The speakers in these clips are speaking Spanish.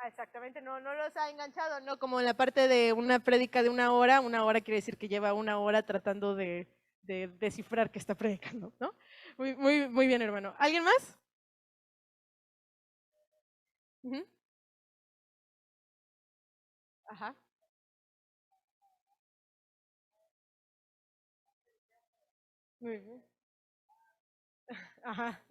Exactamente, no los ha enganchado, ¿no? Como en la parte de una prédica de una hora quiere decir que lleva una hora tratando de descifrar qué está predicando, ¿no? Muy bien, hermano. ¿Alguien más? Ujú. Ajá. Muy bien. Ajá.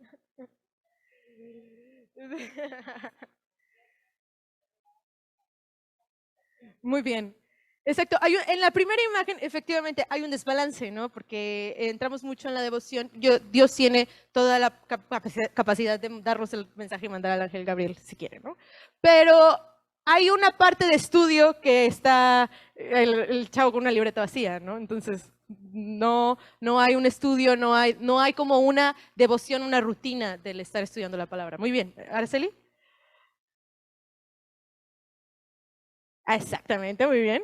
Muy bien. Exacto. En la primera imagen, efectivamente, hay un desbalance, ¿no? Porque entramos mucho en la devoción. Dios tiene toda la capacidad de darnos el mensaje y mandar al ángel Gabriel, si quiere, ¿no? Pero hay una parte de estudio que está el chavo con una libreta vacía, ¿no? Entonces, no hay un estudio, no hay como una devoción, una rutina del estar estudiando la palabra. Muy bien. ¿Araceli? Ah, exactamente, muy bien.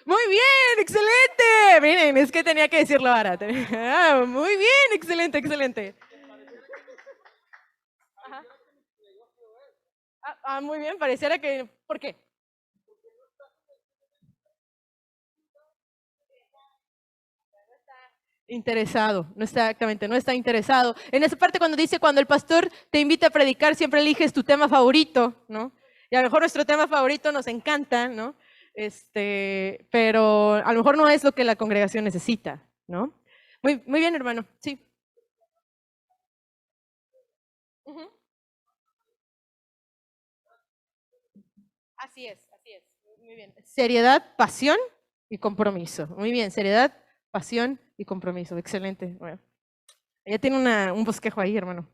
Muy bien, excelente. Miren, es que tenía que decirlo ahora. Muy bien, excelente, excelente. Ajá. Muy bien, pareciera que... ¿Por qué? Interesado, no está exactamente, no está interesado. En esa parte cuando dice, cuando el pastor te invita a predicar, siempre eliges tu tema favorito, ¿no? Y a lo mejor nuestro tema favorito nos encanta, ¿no? Pero a lo mejor no es lo que la congregación necesita, ¿no? Muy bien, hermano, sí. Ujú. Así es, así es. Muy bien. Seriedad, pasión y compromiso. Muy bien, seriedad, pasión y compromiso. Excelente. Bueno, ella tiene un bosquejo ahí, hermano.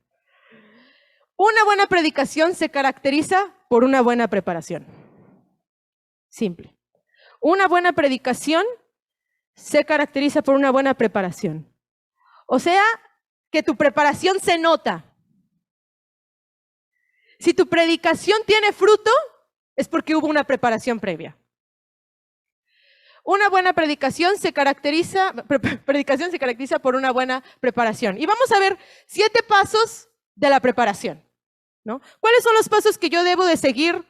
Una buena predicación se caracteriza por una buena preparación. Simple. Una buena predicación se caracteriza por una buena preparación. O sea, que tu preparación se nota. Si tu predicación tiene fruto, es porque hubo una preparación previa. Una buena predicación se caracteriza por una buena preparación. Y vamos a ver 7 pasos de la preparación, ¿no? ¿Cuáles son los pasos que yo debo de seguir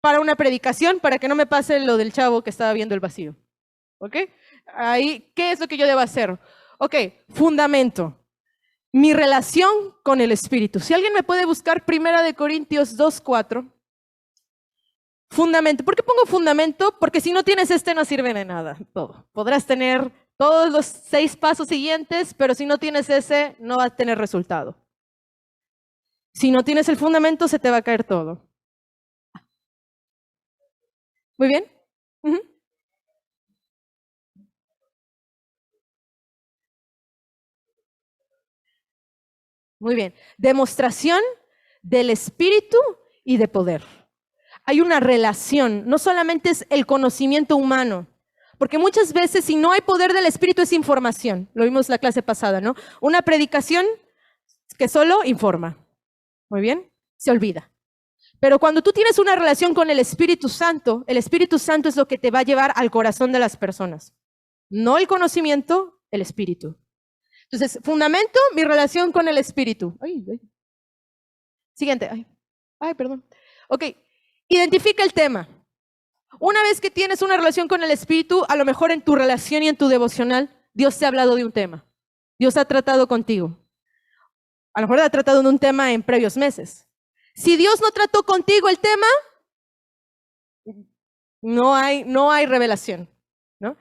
para una predicación para que no me pase lo del chavo que estaba viendo el vacío? ¿Ok? Ahí, ¿qué es lo que yo debo hacer? Ok, fundamento. Mi relación con el Espíritu. Si alguien me puede buscar 1 Corintios 2:4. Fundamento. ¿Por qué pongo fundamento? Porque si no tienes no sirve de nada todo. Podrás tener todos los 6 pasos siguientes, pero si no tienes ese, no vas a tener resultado. Si no tienes el fundamento, se te va a caer todo. ¿Muy bien? Uh-huh. Muy bien. Demostración del Espíritu y de poder. Hay una relación, no solamente es el conocimiento humano, porque muchas veces si no hay poder del Espíritu es información. Lo vimos la clase pasada, ¿no? Una predicación que solo informa. Muy bien, se olvida. Pero cuando tú tienes una relación con el Espíritu Santo es lo que te va a llevar al corazón de las personas. No el conocimiento, el Espíritu. Entonces, fundamento, mi relación con el Espíritu. Siguiente. Perdón. Ok, identifica el tema. Una vez que tienes una relación con el Espíritu, a lo mejor en tu relación y en tu devocional, Dios te ha hablado de un tema. Dios ha tratado contigo. A lo mejor ha tratado de un tema en previos meses. Si Dios no trató contigo el tema, no hay revelación, ¿no?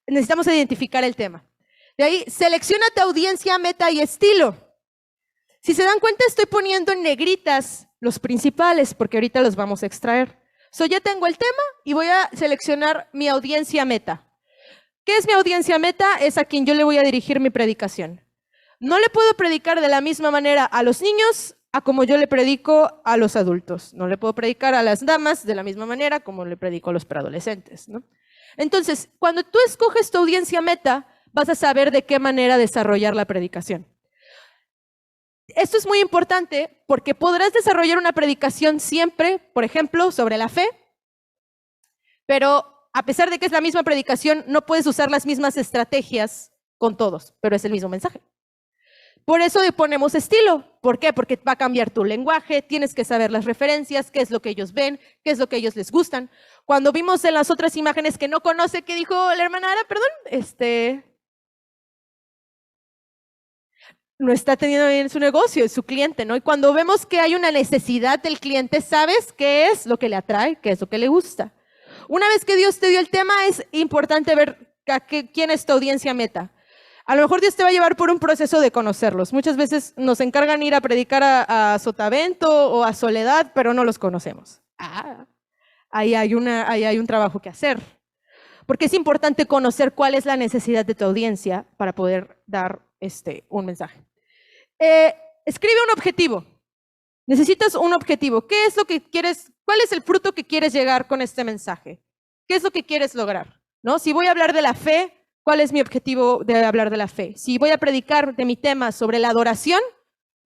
Necesitamos identificar el tema. De ahí, selecciona tu audiencia, meta y estilo. Si se dan cuenta, estoy poniendo en negritas los principales, porque ahorita los vamos a extraer. Ya tengo el tema y voy a seleccionar mi audiencia meta. ¿Qué es mi audiencia meta? Es a quien yo le voy a dirigir mi predicación. No le puedo predicar de la misma manera a los niños a como yo le predico a los adultos. No le puedo predicar a las damas de la misma manera como le predico a los preadolescentes, ¿no? Entonces, cuando tú escoges tu audiencia meta, vas a saber de qué manera desarrollar la predicación. Esto es muy importante porque podrás desarrollar una predicación siempre, por ejemplo, sobre la fe, pero a pesar de que es la misma predicación, no puedes usar las mismas estrategias con todos, pero es el mismo mensaje. Por eso le ponemos estilo. ¿Por qué? Porque va a cambiar tu lenguaje, tienes que saber las referencias, qué es lo que ellos ven, qué es lo que a ellos les gustan. Cuando vimos en las otras imágenes que no conoce, ¿qué dijo la hermana Ara? Perdón, no está teniendo bien su negocio, es su cliente, ¿no? Y cuando vemos que hay una necesidad del cliente, sabes qué es lo que le atrae, qué es lo que le gusta. Una vez que Dios te dio el tema, es importante ver quién es tu audiencia meta. A lo mejor Dios te va a llevar por un proceso de conocerlos. Muchas veces nos encargan ir a predicar a Sotavento o a Soledad, pero no los conocemos. Ahí hay un trabajo que hacer. Porque es importante conocer cuál es la necesidad de tu audiencia para poder dar un mensaje. Escribe un objetivo. Necesitas un objetivo. ¿Qué es lo que quieres? ¿Cuál es el fruto que quieres llegar con este mensaje? ¿Qué es lo que quieres lograr? ¿No? Si voy a hablar de la fe, ¿cuál es mi objetivo de hablar de la fe? Si voy a predicar de mi tema sobre la adoración,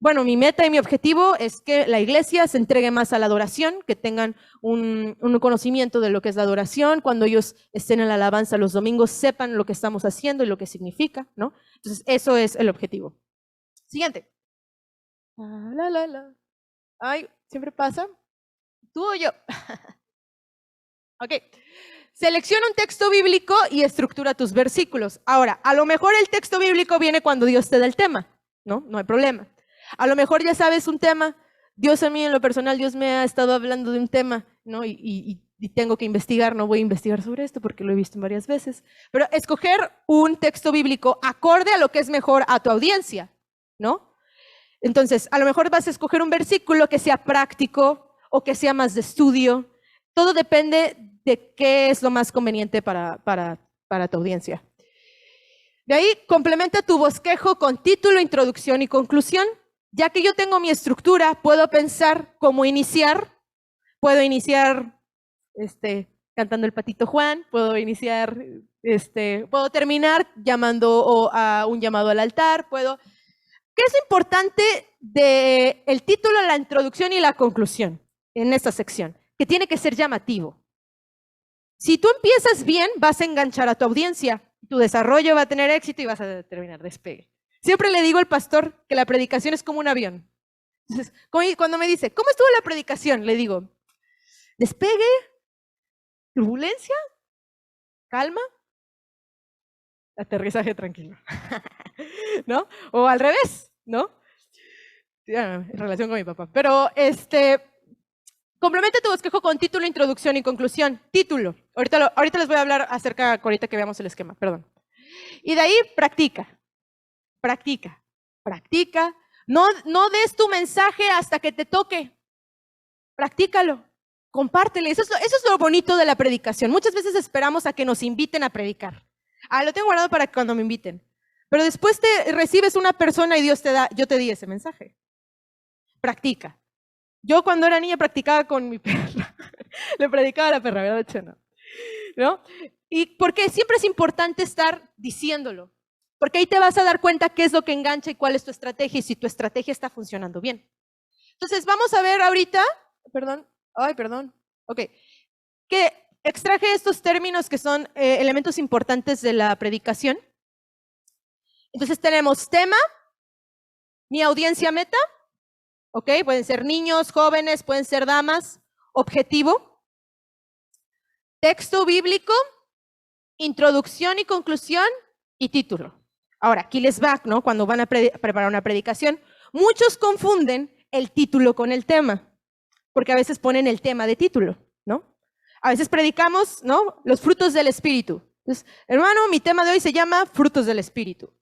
bueno, mi meta y mi objetivo es que la iglesia se entregue más a la adoración, que tengan un conocimiento de lo que es la adoración, cuando ellos estén en la alabanza los domingos, sepan lo que estamos haciendo y lo que significa, ¿no? Entonces, eso es el objetivo. Siguiente. Ay, siempre pasa. ¿Tú o yo? Ok. Selecciona un texto bíblico y estructura tus versículos. Ahora, a lo mejor el texto bíblico viene cuando Dios te da el tema, ¿no? No hay problema. A lo mejor ya sabes un tema. Dios a mí en lo personal, Dios me ha estado hablando de un tema, ¿no? Y tengo que investigar, no voy a investigar sobre esto porque lo he visto varias veces. Pero escoger un texto bíblico acorde a lo que es mejor a tu audiencia, ¿no? Entonces, a lo mejor vas a escoger un versículo que sea práctico o que sea más de estudio. Todo depende de qué es lo más conveniente para tu audiencia. De ahí, complementa tu bosquejo con título, introducción y conclusión. Ya que yo tengo mi estructura, puedo pensar cómo iniciar. Puedo iniciar cantando el Patito Juan, puedo terminar llamando a un llamado al altar, ¿Qué es importante del título, la introducción y la conclusión en esta sección? Que tiene que ser llamativo. Si tú empiezas bien, vas a enganchar a tu audiencia, tu desarrollo va a tener éxito y vas a terminar despegue. Siempre le digo al pastor que la predicación es como un avión. Entonces, cuando me dice, ¿cómo estuvo la predicación? Le digo, despegue, turbulencia, calma, aterrizaje tranquilo. ¿No? O al revés, ¿no? En relación con mi papá. Pero complementa tu bosquejo con título, introducción y conclusión. Título. Ahorita les voy a hablar acerca, ahorita que veamos el esquema, perdón. Y de ahí practica. Practica. Practica. No des tu mensaje hasta que te toque. Practícalo. Compártele. Eso es lo bonito de la predicación. Muchas veces esperamos a que nos inviten a predicar. Lo tengo guardado para cuando me inviten. Pero después te recibes una persona y Dios te da, yo te di ese mensaje. Practica. Yo cuando era niña practicaba con mi perra. Le predicaba a la perra, ¿verdad, Chena? ¿No? Y porque siempre es importante estar diciéndolo. Porque ahí te vas a dar cuenta qué es lo que engancha y cuál es tu estrategia y si tu estrategia está funcionando bien. Entonces, vamos a ver ahorita, perdón, ok, que extraje estos términos que son elementos importantes de la predicación. Entonces tenemos tema, mi audiencia meta, ok, pueden ser niños, jóvenes, pueden ser damas, objetivo, texto bíblico, introducción y conclusión y título. Ahora, aquí les va, ¿no? Cuando van a preparar una predicación, muchos confunden el título con el tema, porque a veces ponen el tema de título, ¿no? A veces predicamos, ¿no? Los frutos del Espíritu. Entonces, hermano, mi tema de hoy se llama frutos del Espíritu.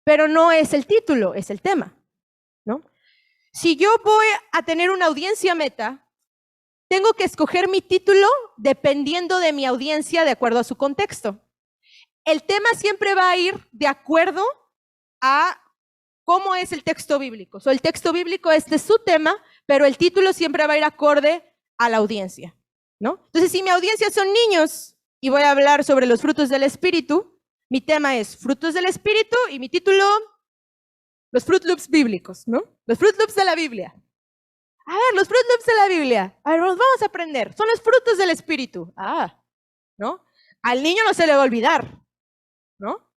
Pero no es el título, es el tema, ¿no? Si yo voy a tener una audiencia meta, tengo que escoger mi título dependiendo de mi audiencia, de acuerdo a su contexto. El tema siempre va a ir de acuerdo a cómo es el texto bíblico. El texto bíblico es de su tema, pero el título siempre va a ir acorde a la audiencia, ¿no? Entonces, si mi audiencia son niños y voy a hablar sobre los frutos del Espíritu, mi tema es frutos del Espíritu y mi título, los Fruit Loops bíblicos, ¿no? Los Fruit Loops de la Biblia. A ver, los Fruit Loops de la Biblia. A ver, nos vamos a aprender. Son los frutos del Espíritu. ¿No? Al niño no se le va a olvidar, ¿no?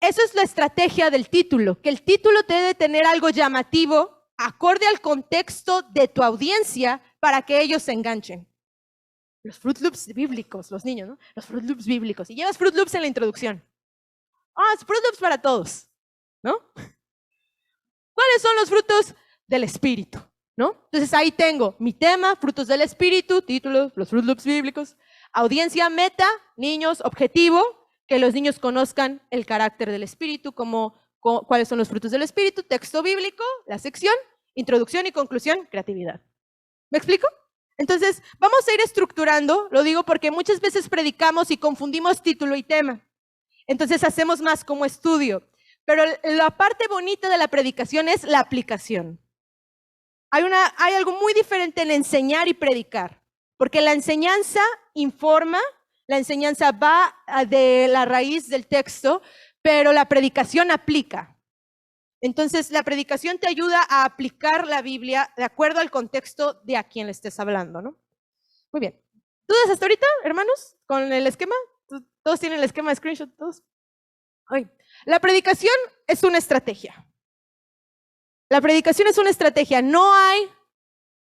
Eso es la estrategia del título, que el título debe tener algo llamativo, acorde al contexto de tu audiencia, para que ellos se enganchen. Los Fruit Loops bíblicos, los niños, ¿no? Los Fruit Loops bíblicos. Y llevas Fruit Loops en la introducción. Es Fruit Loops para todos, ¿no? ¿Cuáles son los frutos del Espíritu? ¿No? Entonces ahí tengo mi tema, frutos del Espíritu, título, los Fruit Loops bíblicos, audiencia, meta, niños, objetivo, que los niños conozcan el carácter del Espíritu, cuáles son los frutos del Espíritu, texto bíblico, la sección, introducción y conclusión, creatividad. ¿Me explico? Entonces, vamos a ir estructurando, lo digo porque muchas veces predicamos y confundimos título y tema. Entonces hacemos más como estudio. Pero la parte bonita de la predicación es la aplicación. Hay algo muy diferente en enseñar y predicar, porque la enseñanza informa, la enseñanza va de la raíz del texto, pero la predicación aplica. Entonces, la predicación te ayuda a aplicar la Biblia de acuerdo al contexto de a quien le estés hablando, ¿no? Muy bien. ¿Dudas hasta ahorita, hermanos, con el esquema? ¿Todos tienen el esquema de screenshot? ¿Todos? La predicación es una estrategia. La predicación es una estrategia. No hay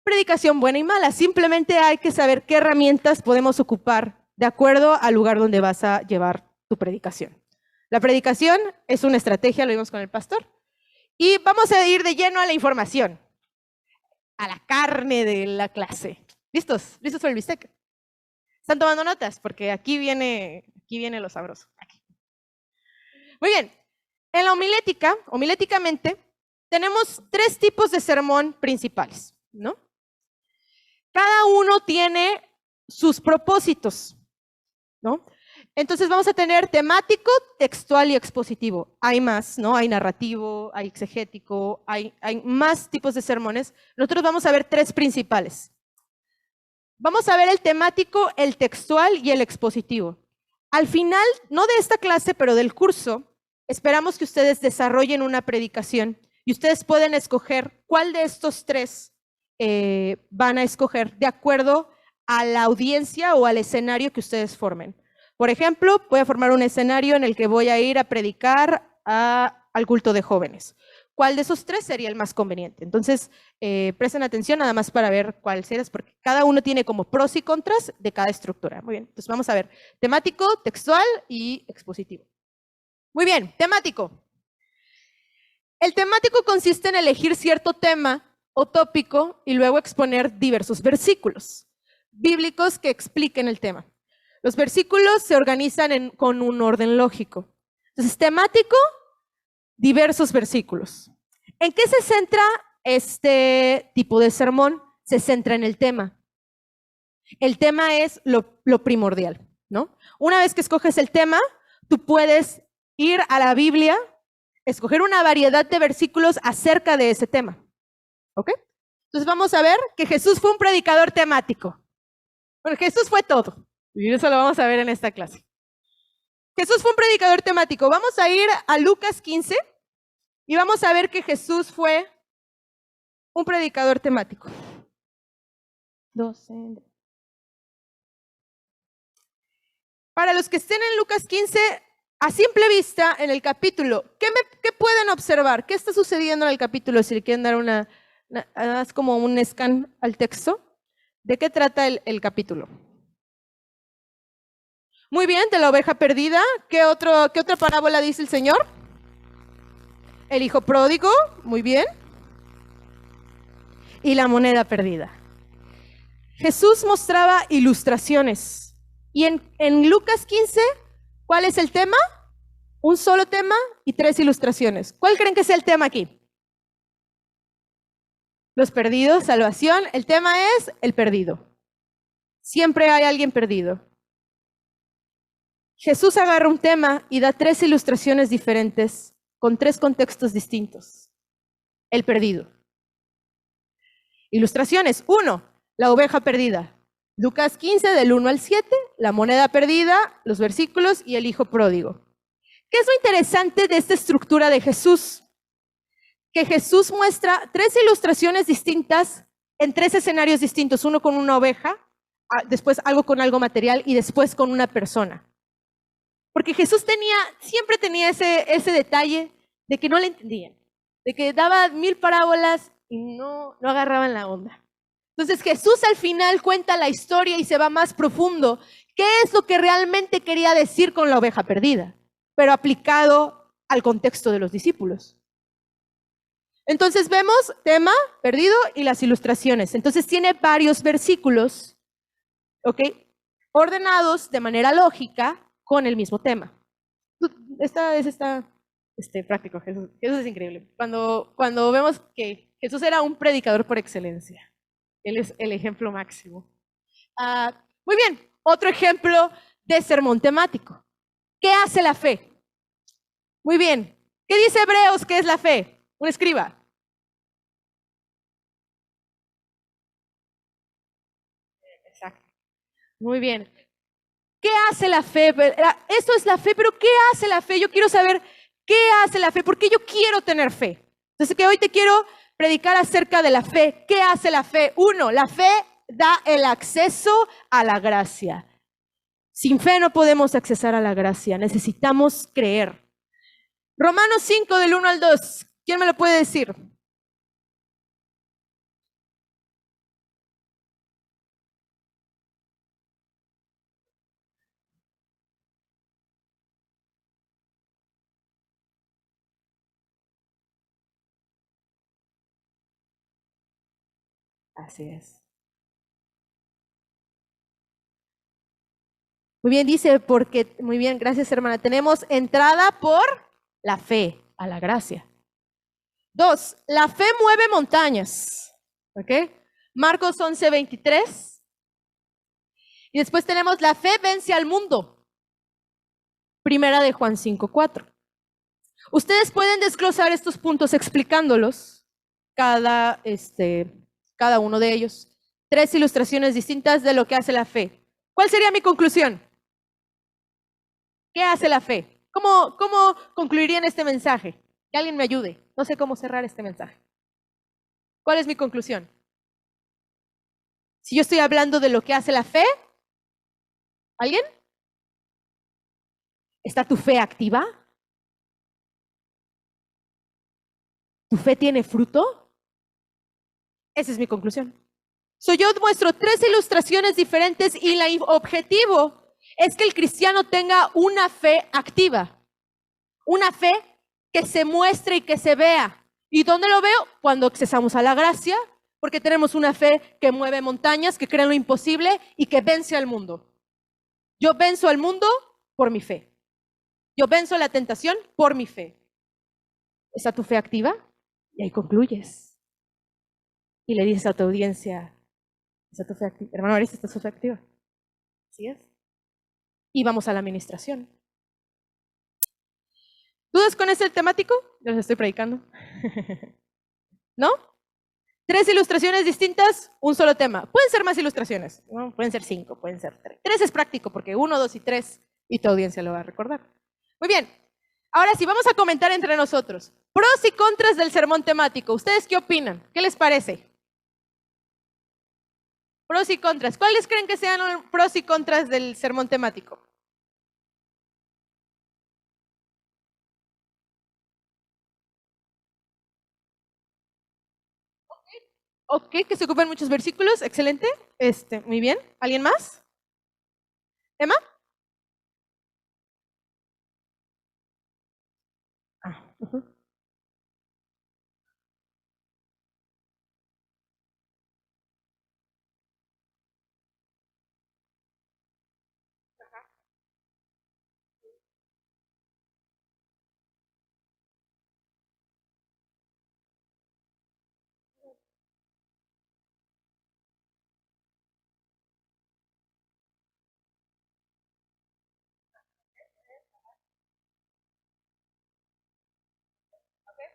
predicación buena y mala. Simplemente hay que saber qué herramientas podemos ocupar de acuerdo al lugar donde vas a llevar tu predicación. La predicación es una estrategia, lo vimos con el pastor. Y vamos a ir de lleno a la información, a la carne de la clase. ¿Listos? ¿Listos para el bistec? ¿Están tomando notas? Porque aquí viene lo sabroso. Aquí. Muy bien. En la homiléticamente, tenemos 3 tipos de sermón principales, ¿no? Cada uno tiene sus propósitos, ¿no? Entonces vamos a tener temático, textual y expositivo. Hay más, ¿no? Hay narrativo, hay exegético, hay más tipos de sermones. Nosotros vamos a ver 3 principales. Vamos a ver el temático, el textual y el expositivo. Al final, no de esta clase, pero del curso, esperamos que ustedes desarrollen una predicación y ustedes pueden escoger cuál de estos 3 van a escoger de acuerdo a la audiencia o al escenario que ustedes formen. Por ejemplo, voy a formar un escenario en el que voy a ir a predicar al culto de jóvenes. ¿Cuál de esos 3 sería el más conveniente? Entonces, presten atención nada más para ver cuál sería, porque cada uno tiene como pros y contras de cada estructura. Muy bien, entonces vamos a ver temático, textual y expositivo. Muy bien, temático. El temático consiste en elegir cierto tema o tópico y luego exponer diversos versículos bíblicos que expliquen el tema. Los versículos se organizan con un orden lógico. Entonces, temático, diversos versículos. ¿En qué se centra este tipo de sermón? Se centra en el tema. El tema es lo primordial, ¿no? Una vez que escoges el tema, tú puedes ir a la Biblia, escoger una variedad de versículos acerca de ese tema. ¿Ok? Entonces vamos a ver que Jesús fue un predicador temático. Bueno, Jesús fue todo. Y eso lo vamos a ver en esta clase. Jesús fue un predicador temático. Vamos a ir a Lucas 15 y vamos a ver que Jesús fue un predicador temático. 12. Para los que estén en Lucas 15, a simple vista, en el capítulo, ¿qué pueden observar? ¿Qué está sucediendo en el capítulo? Si le quieren dar haz como un scan al texto. ¿De qué trata el capítulo? Muy bien, de la oveja perdida. ¿Qué otra parábola dice el Señor? El hijo pródigo, muy bien. Y la moneda perdida. Jesús mostraba ilustraciones. Y en Lucas 15, ¿cuál es el tema? Un solo tema y 3 ilustraciones. ¿Cuál creen que sea el tema aquí? Los perdidos, salvación. El tema es el perdido. Siempre hay alguien perdido. Jesús agarra un tema y da 3 ilustraciones diferentes con 3 contextos distintos. El perdido. Ilustraciones. 1, la oveja perdida. Lucas 15, del 1 al 7, la moneda perdida, los versículos y el hijo pródigo. ¿Qué es lo interesante de esta estructura de Jesús? Que Jesús muestra 3 ilustraciones distintas en 3 escenarios distintos. Uno con una oveja, después algo con algo material y después con una persona. Porque Jesús siempre tenía ese detalle de que no le entendían, de que daba 1000 parábolas y no agarraban la onda. Entonces Jesús al final cuenta la historia y se va más profundo. ¿Qué es lo que realmente quería decir con la oveja perdida? Pero aplicado al contexto de los discípulos. Entonces vemos tema perdido y las ilustraciones. Entonces tiene varios versículos, ¿ok? Ordenados de manera lógica con el mismo tema. Esta está práctico. Jesús es increíble. Cuando vemos que Jesús era un predicador por excelencia. Él es el ejemplo máximo. Muy bien, otro ejemplo de sermón temático. ¿Qué hace la fe? Muy bien. ¿Qué dice Hebreos que es la fe? Un escriba. Exacto. Muy bien. ¿Qué hace la fe? Esto es la fe, pero ¿qué hace la fe? Yo quiero saber qué hace la fe, porque yo quiero tener fe. Entonces que hoy te quiero predicar acerca de la fe. ¿Qué hace la fe? Uno, la fe da el acceso a la gracia. Sin fe no podemos accesar a la gracia, necesitamos creer. Romanos 5 del 1 al 2, ¿quién me lo puede decir? Así es. Muy bien, dice, porque, muy bien, gracias hermana, tenemos entrada por la fe a la gracia. 2, la fe mueve montañas. ¿Ok? Marcos 11:23. Y después tenemos la fe vence al mundo. Primera de Juan 5:4. Ustedes pueden desglosar estos puntos explicándolos, cada uno de ellos. 3 ilustraciones distintas de lo que hace la fe. ¿Cuál sería mi conclusión? ¿Qué hace la fe? ¿Cómo concluiría en este mensaje? Que alguien me ayude. No sé cómo cerrar este mensaje. ¿Cuál es mi conclusión? Si yo estoy hablando de lo que hace la fe, ¿alguien? ¿Está tu fe activa? ¿Tu fe tiene fruto? Esa es mi conclusión. Yo muestro 3 ilustraciones diferentes y el objetivo es que el cristiano tenga una fe activa, una fe que se muestre y que se vea. ¿Y dónde lo veo? Cuando accesamos a la gracia, porque tenemos una fe que mueve montañas, que cree en lo imposible y que vence al mundo. Yo venzo al mundo por mi fe. Yo venzo la tentación por mi fe. ¿Está tu fe activa? Y ahí concluyes. Y le dices a tu audiencia, ¿está tu fe activa? Hermano, ¿está tu fe activa? ¿Sí es? Y vamos a la administración. ¿Dudas con ese temático? Yo les estoy predicando. ¿No? 3 ilustraciones distintas, un solo tema. Pueden ser más ilustraciones, ¿no? Pueden ser 5, pueden ser 3. 3 es práctico porque 1, 2 y 3 y tu audiencia lo va a recordar. Muy bien. Ahora sí, vamos a comentar entre nosotros. Pros y contras del sermón temático. ¿Ustedes qué opinan? ¿Qué les parece? Pros y contras. ¿Cuáles creen que sean pros y contras del sermón temático? Ok, que se ocupen muchos versículos. Excelente. Muy bien. ¿Alguien más? ¿Emma? Uh-huh.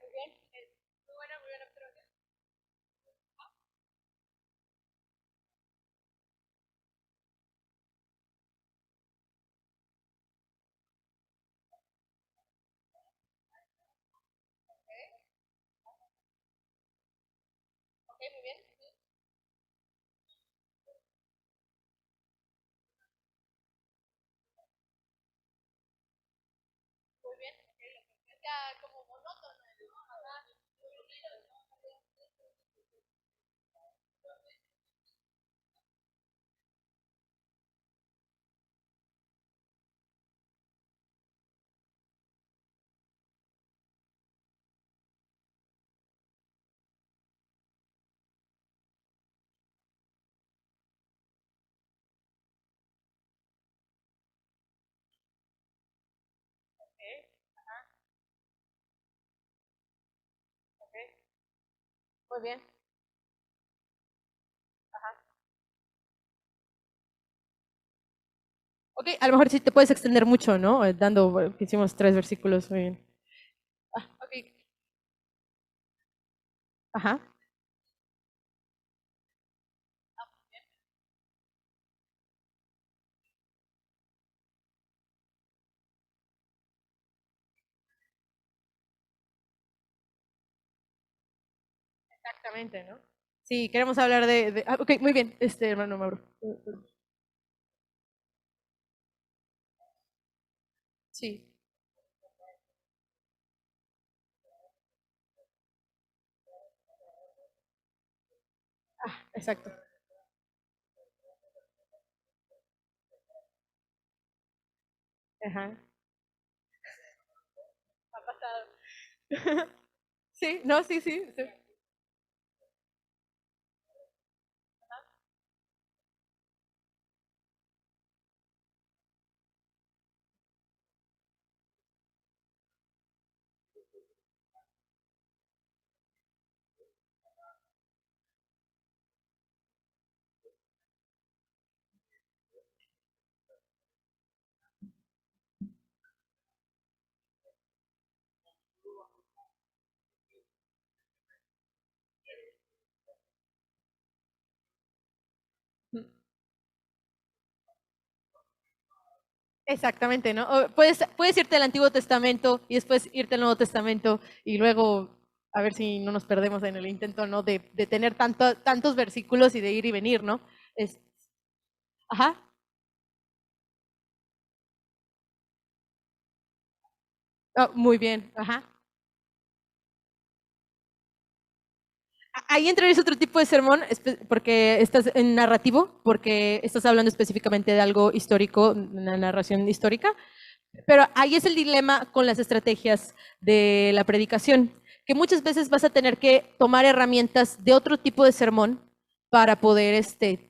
Muy bien. Muy buena observación. Ok, muy bien. Muy bien. Ok, a lo mejor sí te puedes extender mucho, ¿no? Dando, hicimos 3 versículos, muy bien. Ok. Ajá, exactamente, ¿no? Sí, queremos hablar ok, muy bien, hermano Mauro. Sí, exacto. Ajá. Ha pasado. Sí, no, sí, sí, sí. Exactamente, ¿no? O puedes irte al Antiguo Testamento y después irte al Nuevo Testamento y luego a ver si no nos perdemos en el intento, ¿no? De tener tantos versículos y de ir y venir, ¿no? Es, ajá. Muy bien, ajá. Ahí entrarías otro tipo de sermón, porque estás en narrativo, porque estás hablando específicamente de algo histórico, una narración histórica, pero ahí es el dilema con las estrategias de la predicación, que muchas veces vas a tener que tomar herramientas de otro tipo de sermón para poder,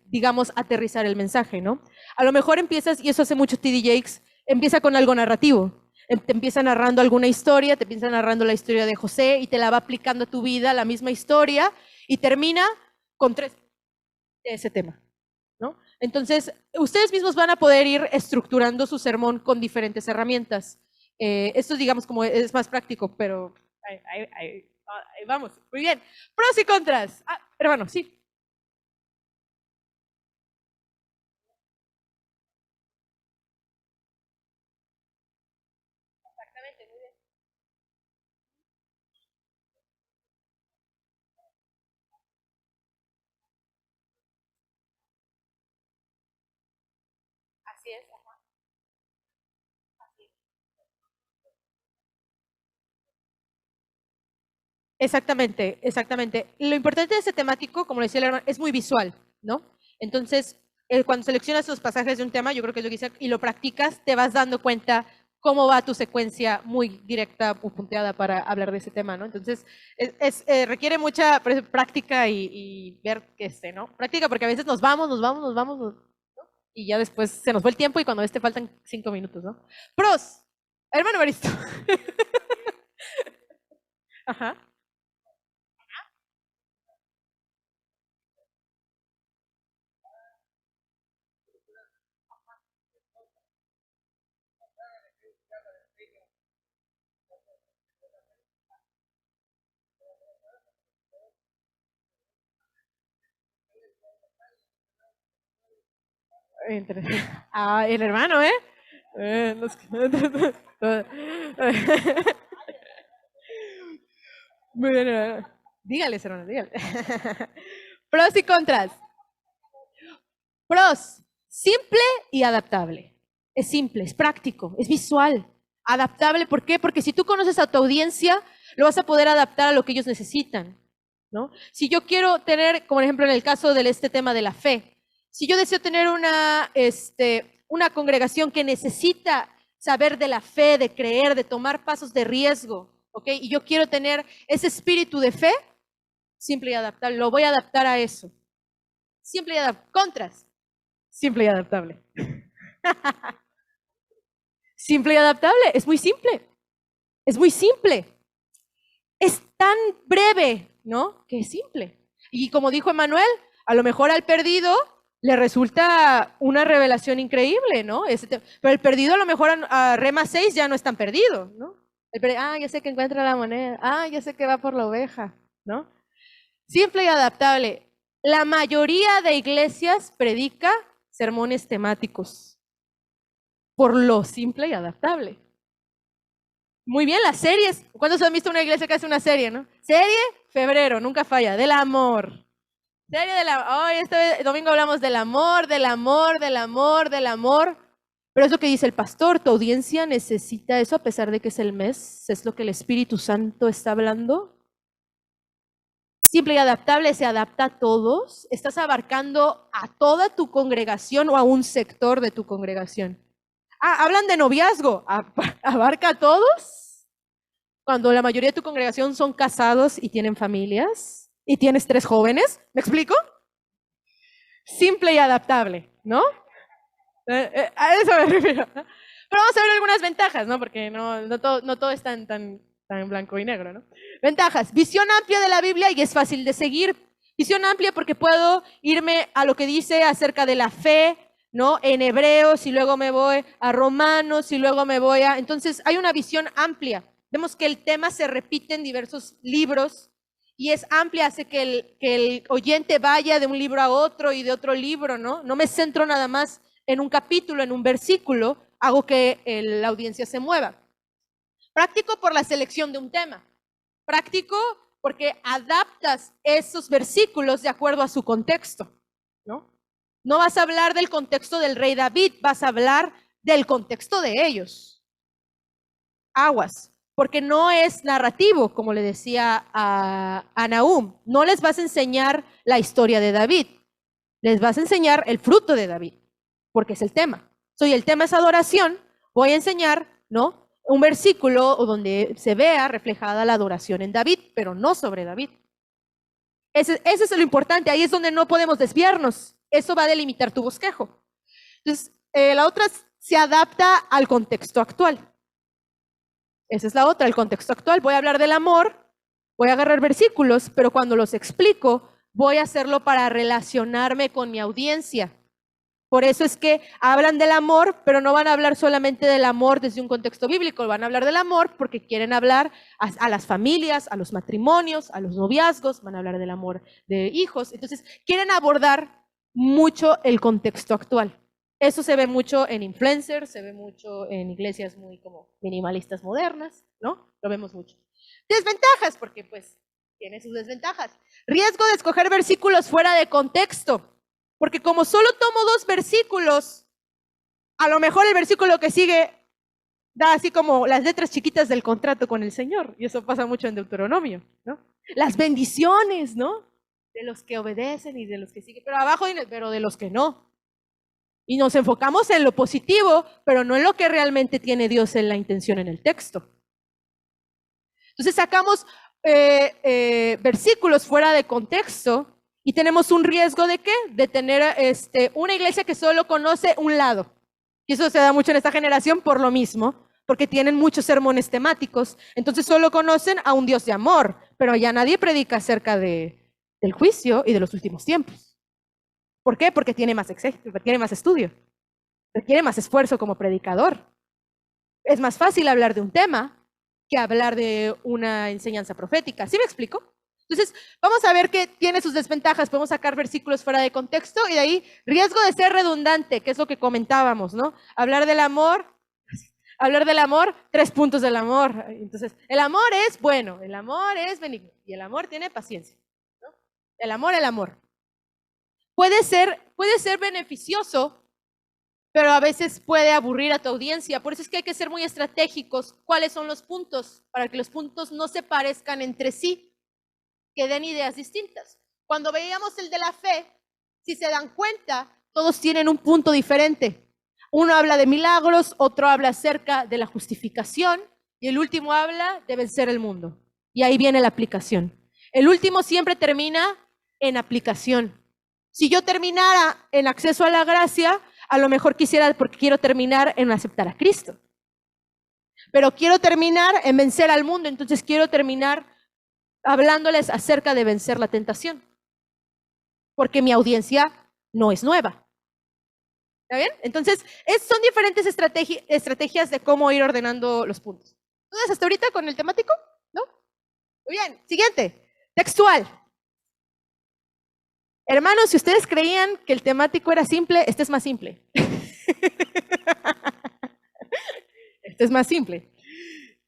digamos, aterrizar el mensaje, ¿no? A lo mejor empiezas, y eso hace mucho T.D. Jakes, empieza con algo narrativo. Te empieza narrando alguna historia, te empieza narrando la historia de José y te la va aplicando a tu vida, la misma historia, y termina con 3 de ese tema, ¿no? Entonces, ustedes mismos van a poder ir estructurando su sermón con diferentes herramientas. Esto, digamos, como es más práctico, pero ahí vamos. Muy bien. Pros y contras. Hermano, sí. Así es. Exactamente, exactamente. Lo importante de ese temático, como lo decía el hermano, es muy visual, ¿no? Entonces, cuando seleccionas los pasajes de un tema, yo creo que es lo que dice, y lo practicas, te vas dando cuenta cómo va tu secuencia muy directa o punteada para hablar de ese tema, ¿no? Entonces, requiere mucha práctica y ver que ¿no? Práctica porque a veces y ya después se nos fue el tiempo y cuando te faltan 5 minutos, ¿no? Pros, hermano Baristo. Ajá. El hermano, ¿eh? Muy bien, hermano. Dígales, hermano, dígales. Pros y contras. Pros, simple y adaptable. Es simple, es práctico, es visual. Adaptable, ¿por qué? Porque si tú conoces a tu audiencia, lo vas a poder adaptar a lo que ellos necesitan, ¿no? Si yo quiero tener, como por ejemplo en el caso de este tema de la fe, si yo deseo tener una congregación que necesita saber de la fe, de creer, de tomar pasos de riesgo, ¿ok? Y yo quiero tener ese espíritu de fe, simple y adaptable, lo voy a adaptar a eso. Simple y adaptable. Contras, simple y adaptable. Simple y adaptable, es muy simple. Es muy simple. Es tan breve, ¿no? Que es simple. Y como dijo Emanuel, a lo mejor al perdido le resulta una revelación increíble, ¿no? Pero el perdido a lo mejor a Rema 6 ya no es tan perdido, ¿no? Ya sé que encuentra la moneda. Ya sé que va por la oveja, ¿no? Simple y adaptable. La mayoría de iglesias predica sermones temáticos por lo simple y adaptable. Muy bien, las series. ¿Cuántos han visto una iglesia que hace una serie, no? Serie, febrero, nunca falla, del amor. Serie del amor. Hoy este domingo hablamos del amor, del amor, del amor, del amor. Pero es lo que dice el pastor, tu audiencia necesita eso a pesar de que es el mes, es lo que el Espíritu Santo está hablando. Simple y adaptable, se adapta a todos. Estás abarcando a toda tu congregación o a un sector de tu congregación. Hablan de noviazgo, ¿abarca a todos? Cuando la mayoría de tu congregación son casados y tienen familias y tienes 3 jóvenes, ¿me explico? Simple y adaptable, ¿no? A eso me refiero. Pero vamos a ver algunas ventajas, ¿no? Porque no todo es tan blanco y negro, ¿no? Ventajas, visión amplia de la Biblia y es fácil de seguir. Visión amplia porque puedo irme a lo que dice acerca de la fe, ¿no? En Hebreos y luego me voy a Romanos y luego me voy a... Entonces hay una visión amplia. Vemos que el tema se repite en diversos libros y es amplia, hace que el oyente vaya de un libro a otro y de otro libro, ¿no? No me centro nada más en un capítulo, en un versículo, hago que la audiencia se mueva. Práctico por la selección de un tema. Práctico porque adaptas esos versículos de acuerdo a su contexto, ¿no? No vas a hablar del contexto del rey David, vas a hablar del contexto de ellos. Aguas, porque no es narrativo, como le decía a Nahum. No les vas a enseñar la historia de David, les vas a enseñar el fruto de David, porque es el tema. Si el tema es adoración, voy a enseñar, ¿no? Un versículo donde se vea reflejada la adoración en David, pero no sobre David. Ese es lo importante, ahí es donde no podemos desviarnos. Eso va a delimitar tu bosquejo. Entonces, la otra se adapta al contexto actual. Esa es la otra, el contexto actual. Voy a hablar del amor, voy a agarrar versículos, pero cuando los explico, voy a hacerlo para relacionarme con mi audiencia. Por eso es que hablan del amor, pero no van a hablar solamente del amor desde un contexto bíblico, van a hablar del amor porque quieren hablar a las familias, a los matrimonios, a los noviazgos, van a hablar del amor de hijos. Entonces, quieren abordar mucho el contexto actual. Eso se ve mucho en influencers, se ve mucho en iglesias muy como minimalistas modernas, ¿no? Lo vemos mucho. Desventajas, porque pues tiene sus desventajas. Riesgo de escoger versículos fuera de contexto. Porque como solo tomo 2 versículos, a lo mejor el versículo que sigue da así como las letras chiquitas del contrato con el Señor. Y eso pasa mucho en Deuteronomio, ¿no? Las bendiciones, ¿no? De los que obedecen y de los que siguen. Pero abajo, pero de los que no. Y nos enfocamos en lo positivo, pero no en lo que realmente tiene Dios en la intención en el texto. Entonces sacamos versículos fuera de contexto. Y tenemos un riesgo de ¿qué? De tener una iglesia que solo conoce un lado. Y eso se da mucho en esta generación por lo mismo, porque tienen muchos sermones temáticos. Entonces solo conocen a un Dios de amor, pero ya nadie predica acerca del juicio y de los últimos tiempos. ¿Por qué? Porque tiene más estudio, requiere más esfuerzo como predicador. Es más fácil hablar de un tema que hablar de una enseñanza profética. ¿Sí me explico? Entonces, vamos a ver que tiene sus desventajas. Podemos sacar versículos fuera de contexto y de ahí riesgo de ser redundante, que es lo que comentábamos, ¿no? Hablar del amor, 3 puntos del amor. Entonces, el amor es bueno, el amor es benigno y el amor tiene paciencia, ¿no? El amor. Puede ser beneficioso pero a veces puede aburrir a tu audiencia. Por eso es que hay que ser muy estratégicos. ¿Cuáles son los puntos? Para que los puntos no se parezcan entre sí, que den ideas distintas. Cuando veíamos el de la fe, si se dan cuenta, todos tienen un punto diferente. Uno habla de milagros, otro habla acerca de la justificación y el último habla de vencer el mundo. Y ahí viene la aplicación. El último siempre termina en aplicación. Si yo terminara en acceso a la gracia, a lo mejor quisiera, porque quiero terminar en aceptar a Cristo. Pero quiero terminar en vencer al mundo, entonces quiero terminar hablándoles acerca de vencer la tentación. Porque mi audiencia no es nueva. ¿Está bien? Entonces, son diferentes estrategias de cómo ir ordenando los puntos. Entonces, hasta ahorita con el temático, ¿no? Muy bien, siguiente, textual. Hermanos, si ustedes creían que el temático era simple, este es más simple. Este es más simple.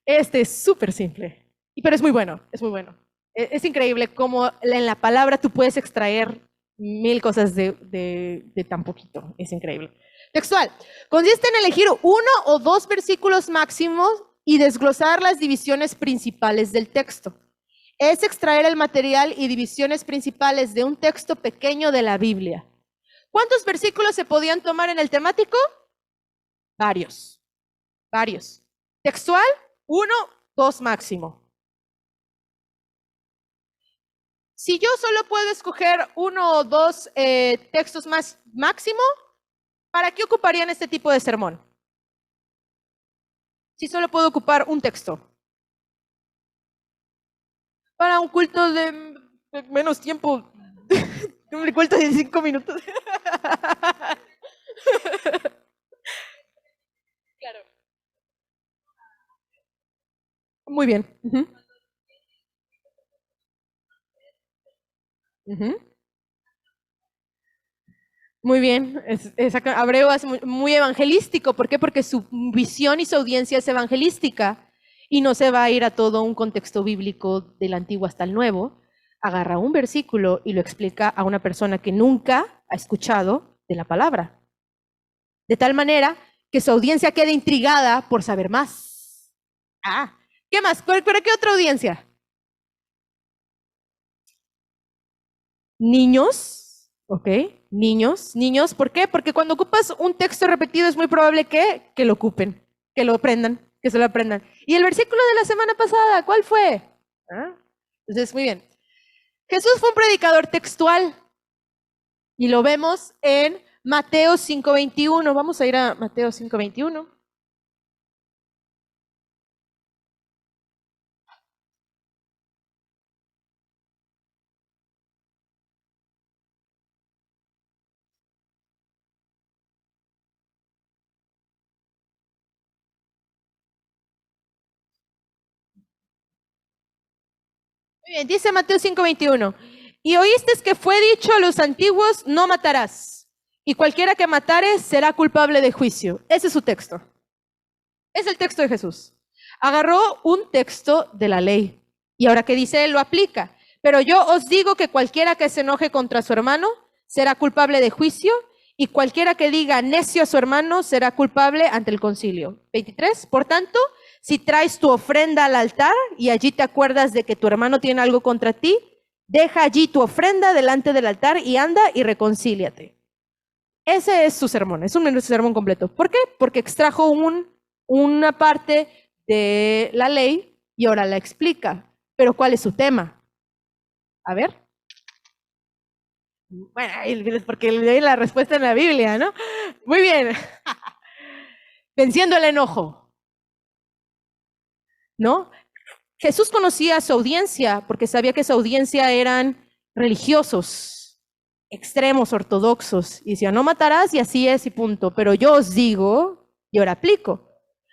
Este es súper simple. Pero es muy bueno, es muy bueno. Es increíble cómo en la palabra tú puedes extraer mil cosas de tan poquito. Es increíble. Textual. Consiste en elegir 1 o 2 versículos máximos y desglosar las divisiones principales del texto. Es extraer el material y divisiones principales de un texto pequeño de la Biblia. ¿Cuántos versículos se podían tomar en el temático? Varios. Varios. Textual, 1, 2 máximo. Si yo solo puedo escoger 1 o 2 textos más máximo, ¿para qué ocuparían este tipo de sermón? Si solo puedo ocupar un texto. Para un culto de menos tiempo. Un culto de 5 minutos. Claro. Muy bien. Muy bien. Abreu es muy evangelístico. ¿Por qué? Porque su visión y su audiencia es evangelística y no se va a ir a todo un contexto bíblico del Antiguo hasta el Nuevo. Agarra un versículo y lo explica a una persona que nunca ha escuchado de la palabra. De tal manera que su audiencia quede intrigada por saber más. ¿Qué más? ¿Pero qué otra audiencia? Niños, ¿ok? Niños, ¿por qué? Porque cuando ocupas un texto repetido es muy probable que lo ocupen, que lo aprendan, que se lo aprendan. Y el versículo de la semana pasada, ¿cuál fue? Entonces, muy bien. Jesús fue un predicador textual y lo vemos en Mateo 5:21. Vamos a ir a Mateo 5:21. Muy bien, dice Mateo 5:21. Y oíste que fue dicho a los antiguos, no matarás. Y cualquiera que matare será culpable de juicio. Ese es su texto. Es el texto de Jesús. Agarró un texto de la ley. Y ahora que dice, él lo aplica. Pero yo os digo que cualquiera que se enoje contra su hermano será culpable de juicio. Y cualquiera que diga necio a su hermano será culpable ante el concilio. 23. Por tanto, si traes tu ofrenda al altar y allí te acuerdas de que tu hermano tiene algo contra ti, deja allí tu ofrenda delante del altar y anda y reconcíliate. Ese es su sermón, es un sermón completo. ¿Por qué? Porque extrajo una parte de la ley y ahora la explica. Pero ¿cuál es su tema? A ver. Bueno, porque leí la respuesta en la Biblia, ¿no? Muy bien. Venciendo el enojo. ¿No? Jesús conocía a su audiencia porque sabía que su audiencia eran religiosos, extremos, ortodoxos. Y decía, no matarás y así es y punto. Pero yo os digo, y ahora aplico,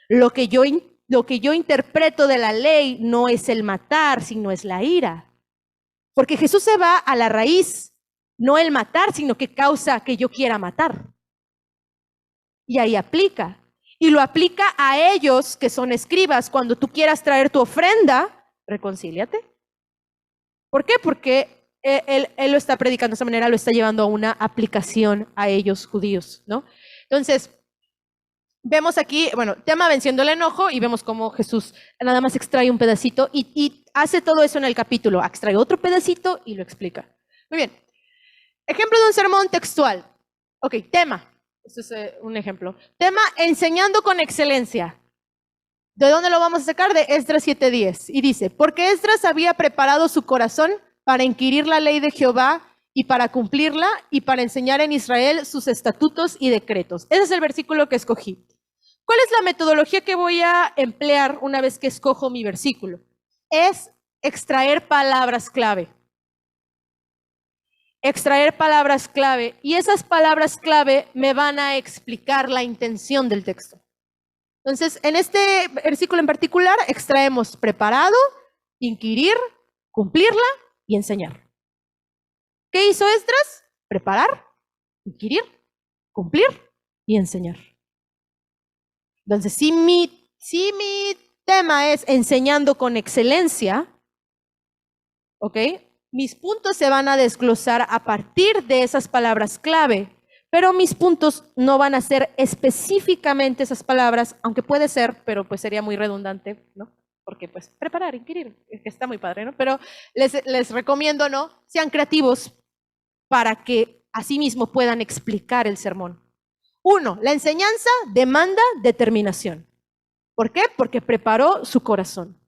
lo que yo interpreto de la ley no es el matar, sino es la ira. Porque Jesús se va a la raíz, no el matar, sino que causa que yo quiera matar. Y ahí aplica. Y lo aplica a ellos que son escribas. Cuando tú quieras traer tu ofrenda, reconcíliate. ¿Por qué? Porque él lo está predicando de esa manera, lo está llevando a una aplicación a ellos judíos, ¿no? Entonces, vemos aquí, bueno, tema venciendo el enojo y vemos cómo Jesús nada más extrae un pedacito y hace todo eso en el capítulo. Extrae otro pedacito y lo explica. Muy bien. Ejemplo de un sermón textual. Ok, tema. Esto es un ejemplo. Tema, enseñando con excelencia. ¿De dónde lo vamos a sacar? De Esdras 7:10. Y dice, porque Esdras había preparado su corazón para inquirir la ley de Jehová y para cumplirla y para enseñar en Israel sus estatutos y decretos. Ese es el versículo que escogí. ¿Cuál es la metodología que voy a emplear una vez que escojo mi versículo? Es extraer palabras clave. Extraer palabras clave. Y esas palabras clave me van a explicar la intención del texto. Entonces, en este versículo en particular, extraemos preparado, inquirir, cumplirla y enseñar. ¿Qué hizo Esdras? Preparar, inquirir, cumplir y enseñar. Entonces, si mi tema es enseñando con excelencia, ¿ok? Mis puntos se van a desglosar a partir de esas palabras clave, pero mis puntos no van a ser específicamente esas palabras, aunque puede ser, pero pues sería muy redundante, ¿no? Porque pues preparar, inquirir, que está muy padre, ¿no? Pero les recomiendo, ¿no? Sean creativos para que asimismo puedan explicar el sermón. 1, la enseñanza demanda determinación. ¿Por qué? Porque preparó su corazón.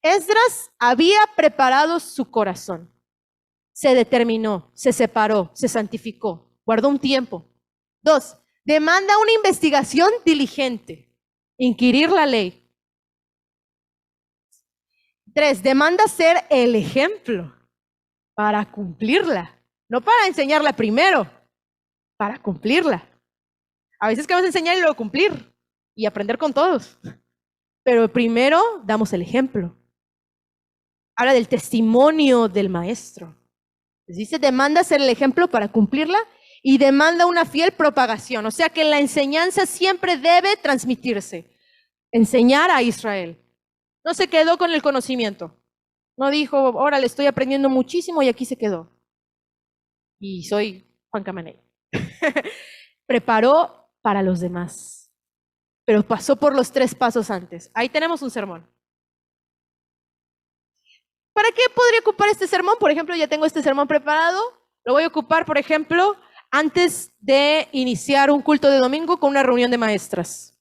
Esdras había preparado su corazón. Se determinó, se separó, se santificó, guardó un tiempo. 2, demanda una investigación diligente, inquirir la ley. 3, demanda ser el ejemplo para cumplirla, no para enseñarla primero, para cumplirla. A veces queremos enseñar y luego cumplir y aprender con todos, pero primero damos el ejemplo. Habla del testimonio del maestro. Dice, demanda ser el ejemplo para cumplirla y demanda una fiel propagación. O sea que la enseñanza siempre debe transmitirse. Enseñar a Israel. No se quedó con el conocimiento. No dijo, ahora le estoy aprendiendo muchísimo y aquí se quedó. Y soy Juan Camaney. Preparó para los demás. Pero pasó por los 3 pasos antes. Ahí tenemos un sermón. ¿Para qué podría ocupar este sermón? Por ejemplo, ya tengo este sermón preparado. Lo voy a ocupar, por ejemplo, antes de iniciar un culto de domingo con una reunión de maestras.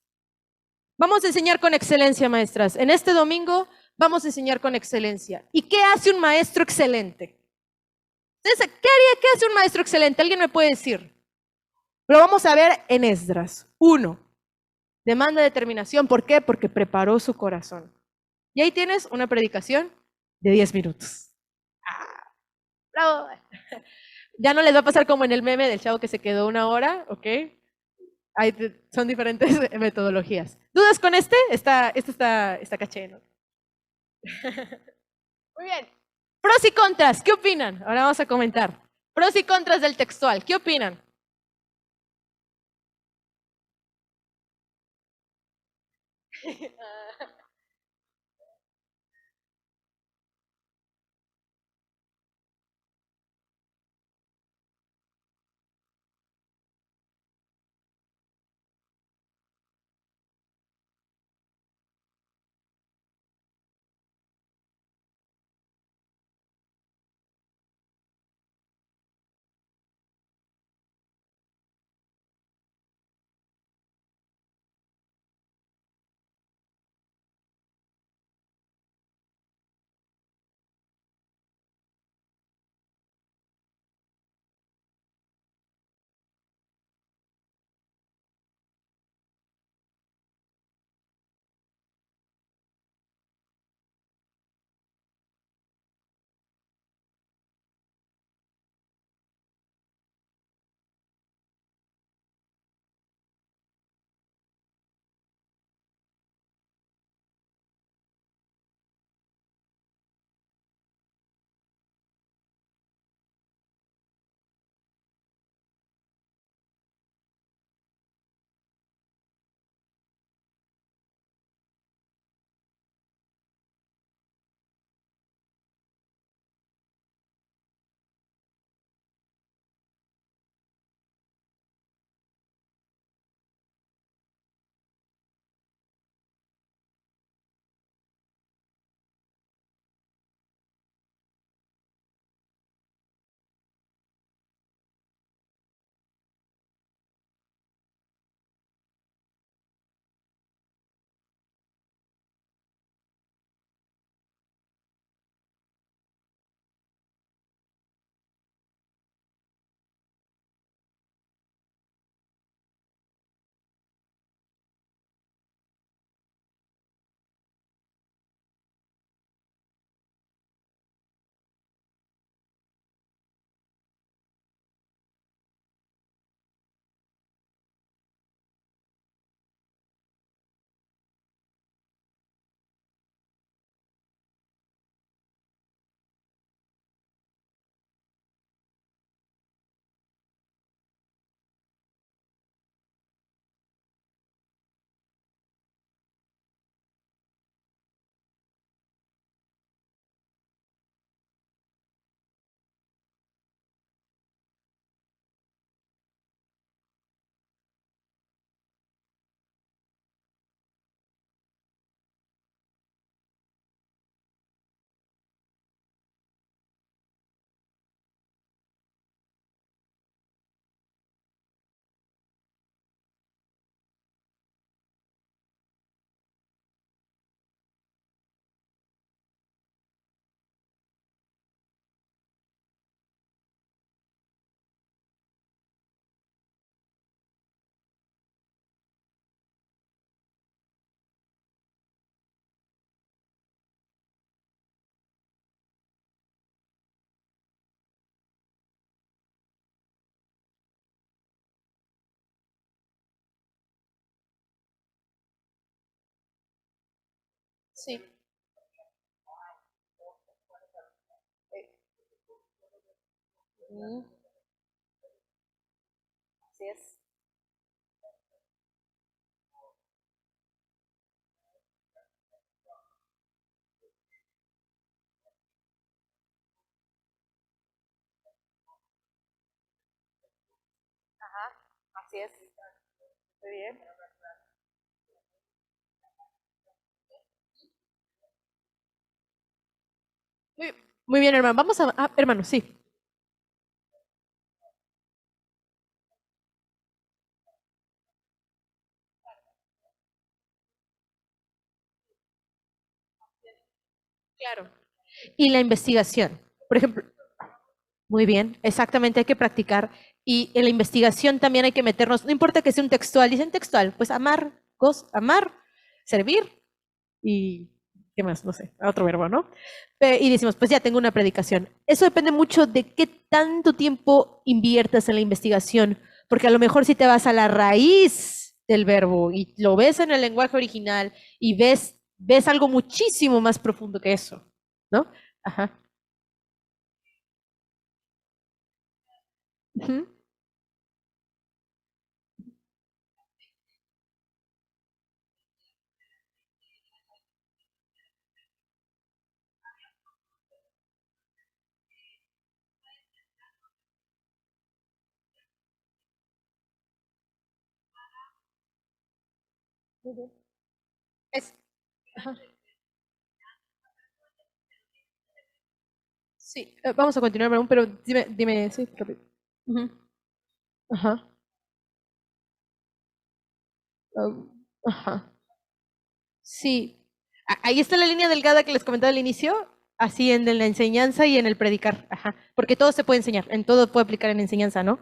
Vamos a enseñar con excelencia, maestras. En este domingo vamos a enseñar con excelencia. ¿Y qué hace un maestro excelente? Entonces, ¿qué hace un maestro excelente? ¿Alguien me puede decir? Lo vamos a ver en Esdras. 1, demanda determinación. ¿Por qué? Porque preparó su corazón. Y ahí tienes una predicación de 10 minutos. ¡Ah! ¡Bravo! Ya no les va a pasar como en el meme del chavo que se quedó 1 hora, ¿ok? Son diferentes metodologías. ¿Dudas con este? Está caché, ¿no? Muy bien. Pros y contras, ¿qué opinan? Ahora vamos a comentar. Pros y contras del textual, ¿qué opinan? Sí. Mm, así es. Ajá, así es. Muy bien. Muy, muy bien, hermano. Vamos a, hermano, sí. Claro. Y la investigación. Por ejemplo, muy bien, exactamente, hay que practicar. Y en la investigación también hay que meternos, no importa que sea un textual, dicen textual, pues amar, amar, servir y qué más, no sé, otro verbo, ¿no? Y decimos, pues ya tengo una predicación. Eso depende mucho de qué tanto tiempo inviertas en la investigación, porque a lo mejor si te vas a la raíz del verbo y lo ves en el lenguaje original y ves algo muchísimo más profundo que eso, ¿no? Ajá. Ujú. Muy bien. Es, ajá. Sí, vamos a continuar, pero dime, sí, rápido. Ujú. Ajá. Ajá. Sí. Ahí está la línea delgada que les comentaba al inicio, así en la enseñanza y en el predicar. Ajá. Porque todo se puede enseñar, en todo puede aplicar en enseñanza, ¿no?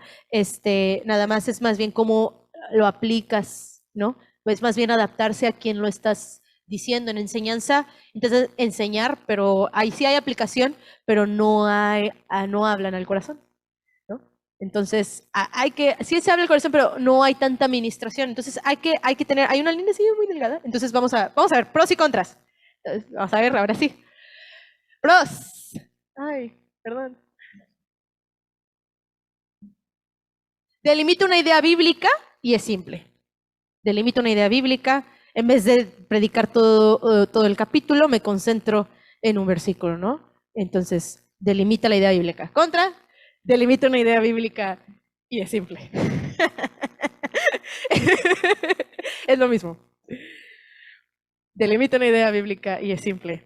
Nada más es más bien cómo lo aplicas, ¿no? Pues más bien adaptarse a quien lo estás diciendo en enseñanza. Entonces, enseñar, pero ahí sí hay aplicación, pero no hablan al corazón. ¿No? Entonces, hay que, sí se habla el corazón, pero no hay tanta administración. Entonces, hay que tener, hay una línea así muy delgada. Entonces, vamos a ver, pros y contras. Entonces, vamos a ver, ahora sí. Pros. Ay, perdón. Delimita una idea bíblica y es simple. Delimita una idea bíblica. En vez de predicar todo el capítulo, me concentro en un versículo, ¿no? Entonces, delimita la idea bíblica. Contra, delimita una idea bíblica y es simple. Es lo mismo. Delimita una idea bíblica y es simple.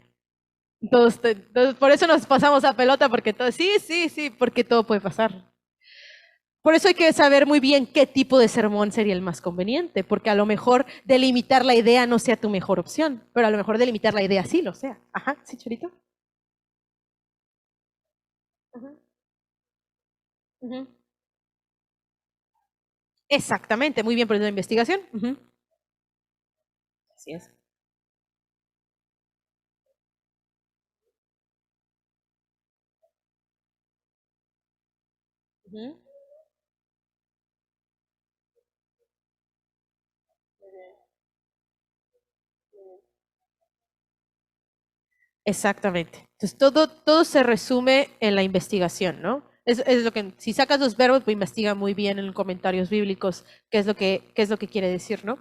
Por eso nos pasamos a pelota, porque todo, sí, sí, sí, porque todo puede pasar. Por eso hay que saber muy bien qué tipo de sermón sería el más conveniente, porque a lo mejor delimitar la idea no sea tu mejor opción, pero a lo mejor delimitar la idea sí lo sea. Ajá, sí, Chorito. Ujú, ujú. Exactamente, muy bien por la investigación. Ujú. Así es. Ujú. Exactamente. Entonces, todo se resume en la investigación, ¿no? Es lo que, si sacas los verbos, pues investiga muy bien en comentarios bíblicos qué es lo que quiere decir, ¿no?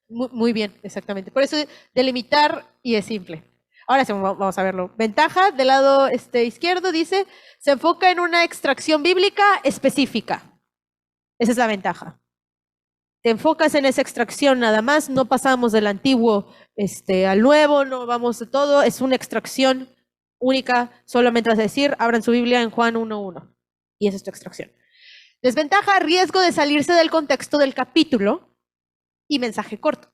Muy bien, exactamente. Por eso delimitar y es simple. Ahora sí, vamos a verlo. Ventaja del lado izquierdo dice, se enfoca en una extracción bíblica específica. Esa es la ventaja. Te enfocas en esa extracción nada más, no pasamos del antiguo al nuevo, no vamos de todo, es una extracción única, solamente vas a decir, abran su Biblia en Juan 1:1 y esa es tu extracción. Desventaja, riesgo de salirse del contexto del capítulo y mensaje corto,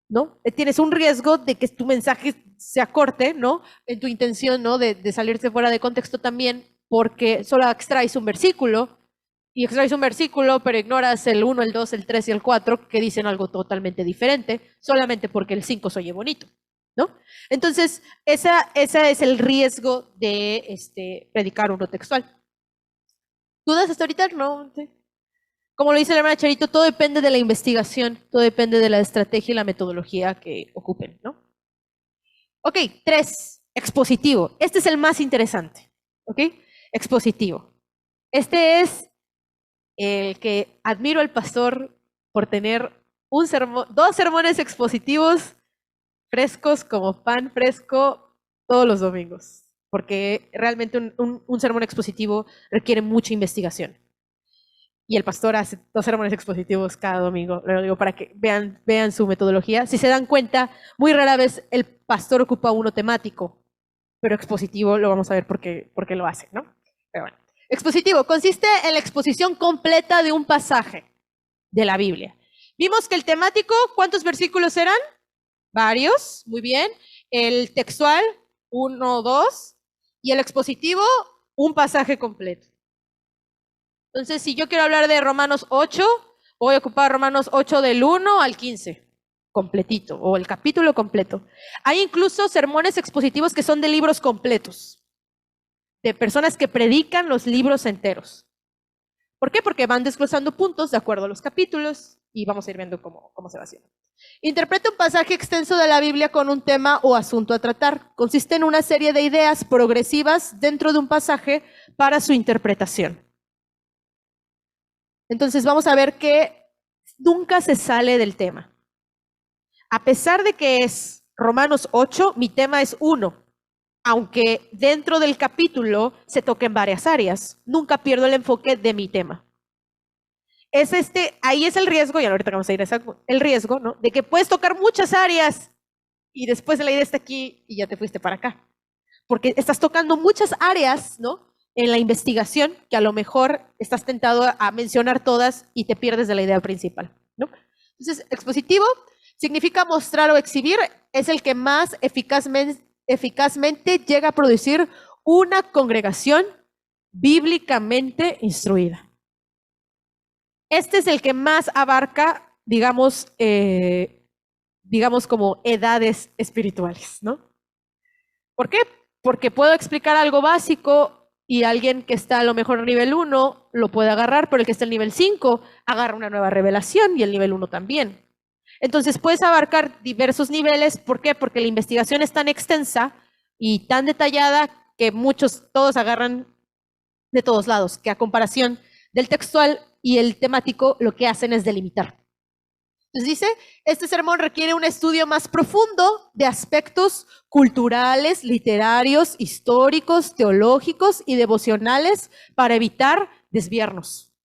¿no? Tienes un riesgo de que tu mensaje se acorte, ¿no? En tu intención, ¿no? De salirse fuera de contexto también, porque solo extraes un versículo y extraes un versículo, pero ignoras el 1, el 2, el 3 y el 4 que dicen algo totalmente diferente, solamente porque el 5 se oye bonito, ¿no? Entonces, esa es el riesgo de predicar uno textual. ¿Dudas hasta ahorita? No. Sí. Como lo dice la hermana Charito, todo depende de la investigación, todo depende de la estrategia y la metodología que ocupen, ¿no? Ok, 3, expositivo. Este es el más interesante. Ok, expositivo. Este es el que admiro al pastor por tener dos sermones expositivos frescos como pan fresco todos los domingos, porque realmente un sermón expositivo requiere mucha investigación. Y el pastor hace 2 sermones expositivos cada domingo, lo digo para que vean su metodología. Si se dan cuenta, muy rara vez el pastor ocupa uno temático, pero expositivo lo vamos a ver por qué lo hace, ¿no? Pero bueno. Expositivo consiste en la exposición completa de un pasaje de la Biblia. Vimos que el temático, ¿cuántos versículos eran? Varios, muy bien. El textual, 1 o 2. Y el expositivo, un pasaje completo. Entonces, si yo quiero hablar de Romanos 8, voy a ocupar Romanos 8 del 1 al 15, completito, o el capítulo completo. Hay incluso sermones expositivos que son de libros completos, de personas que predican los libros enteros. ¿Por qué? Porque van desglosando puntos de acuerdo a los capítulos y vamos a ir viendo cómo se va haciendo. Interpreta un pasaje extenso de la Biblia con un tema o asunto a tratar. Consiste en una serie de ideas progresivas dentro de un pasaje para su interpretación. Entonces vamos a ver que nunca se sale del tema. A pesar de que es Romanos 8, mi tema es 1. Aunque dentro del capítulo se toquen varias áreas, nunca pierdo el enfoque de mi tema. Ahí es el riesgo, y ahorita vamos a ir a el riesgo, ¿no? De que puedes tocar muchas áreas y después la idea está aquí y ya te fuiste para acá. Porque estás tocando muchas áreas, ¿no? En la investigación, que a lo mejor estás tentado a mencionar todas y te pierdes de la idea principal, ¿no? Entonces, expositivo significa mostrar o exhibir, es el que más eficazmente llega a producir una congregación bíblicamente instruida. Este es el que más abarca, digamos como edades espirituales, ¿no? ¿Por qué? Porque puedo explicar algo básico y alguien que está a lo mejor nivel 1 lo puede agarrar, pero el que está en nivel 5 agarra una nueva revelación y el nivel 1 también. Entonces puedes abarcar diversos niveles. ¿Por qué? Porque la investigación es tan extensa y tan detallada que todos agarran de todos lados, que a comparación del textual y el temático lo que hacen es delimitar. Entonces dice, este sermón requiere un estudio más profundo de aspectos culturales, literarios, históricos, teológicos y devocionales para evitar desviarnos.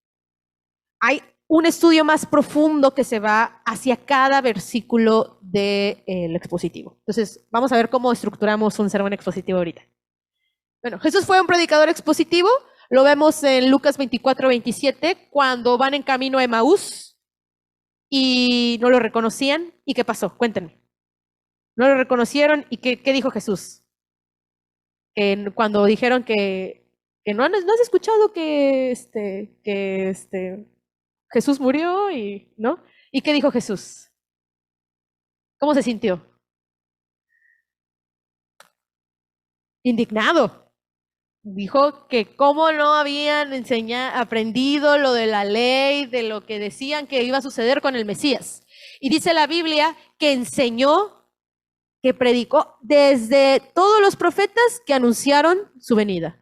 Hay un estudio más profundo que se va hacia cada versículo del expositivo. Entonces, vamos a ver cómo estructuramos un sermón expositivo ahorita. Bueno, Jesús fue un predicador expositivo. Lo vemos en Lucas 24-27, cuando van en camino a Emaús y no lo reconocían. ¿Y qué pasó? Cuéntenme. No lo reconocieron. ¿Y qué dijo Jesús? Cuando dijeron que no has escuchado que Jesús murió, ¿no? ¿Y qué dijo Jesús? ¿Cómo se sintió? Indignado. Dijo que cómo no habían aprendido lo de la ley, de lo que decían que iba a suceder con el Mesías. Y dice la Biblia que enseñó, que predicó desde todos los profetas que anunciaron su venida.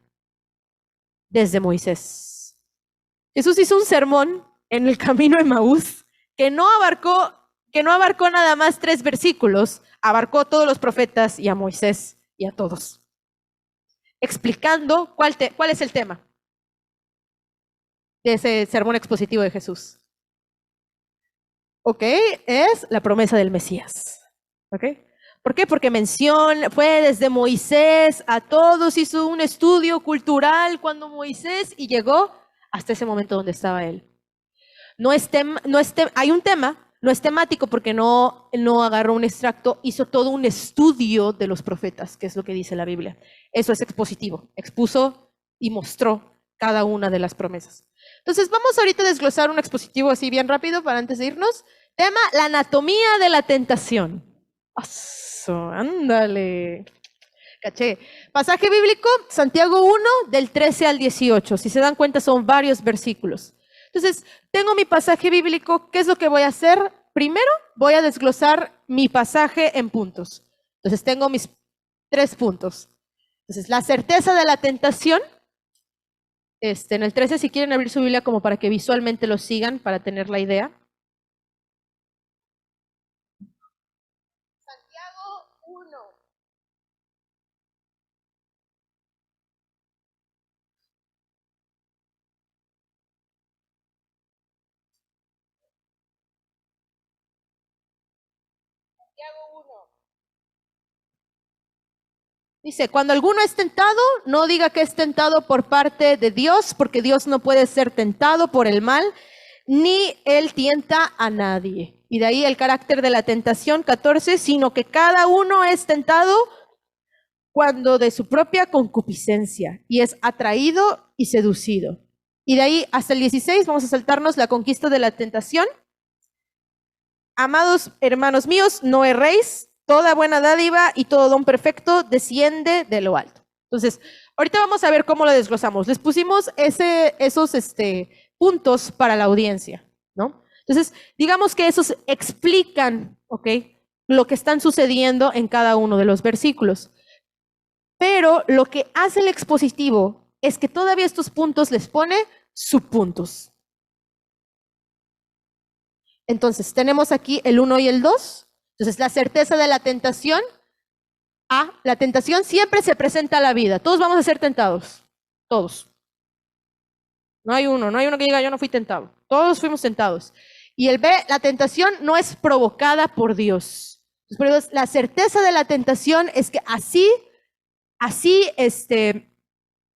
Desde Moisés. Jesús hizo un sermón en el camino de Emaús que no abarcó nada más 3 versículos, abarcó a todos los profetas y a Moisés y a todos. Explicando cuál es el tema de ese sermón expositivo de Jesús. Ok, es la promesa del Mesías. Ok, ¿por qué? Porque fue desde Moisés a todos, hizo un estudio cultural cuando Moisés y llegó hasta ese momento donde estaba él. Hay un tema, no es temático porque no agarró un extracto, hizo todo un estudio de los profetas, que es lo que dice la Biblia. Eso es expositivo, expuso y mostró cada una de las promesas. Entonces vamos ahorita a desglosar un expositivo así bien rápido para antes de irnos. Tema, la anatomía de la tentación. Ándale. Caché. Pasaje bíblico, Santiago 1, del 13 al 18. Si se dan cuenta, son varios versículos. Entonces, tengo mi pasaje bíblico. ¿Qué es lo que voy a hacer? Primero, voy a desglosar mi pasaje en puntos. Entonces, tengo mis 3 puntos. Entonces, la certeza de la tentación. En el 13, si quieren abrir su Biblia como para que visualmente lo sigan, para tener la idea. Santiago 1. Santiago 1. Dice, cuando alguno es tentado, no diga que es tentado por parte de Dios, porque Dios no puede ser tentado por el mal, ni él tienta a nadie. Y de ahí el carácter de la tentación, 14, sino que cada uno es tentado cuando de su propia concupiscencia, y es atraído y seducido. Y de ahí hasta el 16, vamos a saltarnos la conquista de la tentación. Amados hermanos míos, no erréis. Toda buena dádiva y todo don perfecto desciende de lo alto. Entonces, ahorita vamos a ver cómo lo desglosamos. Les pusimos esos puntos para la audiencia, ¿no? Entonces, digamos que esos explican, ¿ok?, lo que están sucediendo en cada uno de los versículos. Pero lo que hace el expositivo es que todavía estos puntos les pone subpuntos. Entonces, tenemos aquí el 1 y el 2. Entonces, la certeza de la tentación. La tentación siempre se presenta a la vida. Todos vamos a ser tentados. Todos. No hay uno que diga, yo no fui tentado. Todos fuimos tentados. Y el B, la tentación no es provocada por Dios. Entonces, la certeza de la tentación es que así,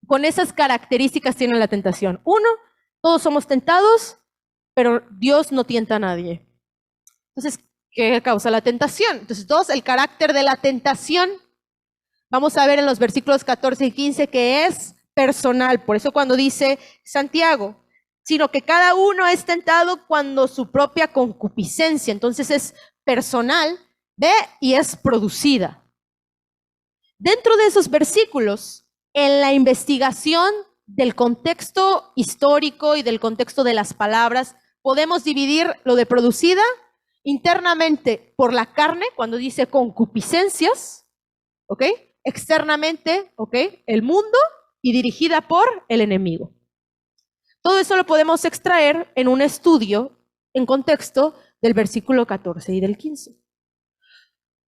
con esas características tiene la tentación. 1, todos somos tentados, pero Dios no tienta a nadie. Entonces, ¿qué causa la tentación? Entonces, 2, el carácter de la tentación. Vamos a ver en los versículos 14 y 15 que es personal. Por eso cuando dice Santiago, sino que cada uno es tentado cuando su propia concupiscencia. Entonces es personal, ve, y es producida. Dentro de esos versículos, en la investigación del contexto histórico y del contexto de las palabras, podemos dividir lo de producida internamente por la carne, cuando dice concupiscencias, ¿ok? Externamente, ¿ok?, el mundo, y dirigida por el enemigo. Todo eso lo podemos extraer en un estudio en contexto del versículo 14 y del 15.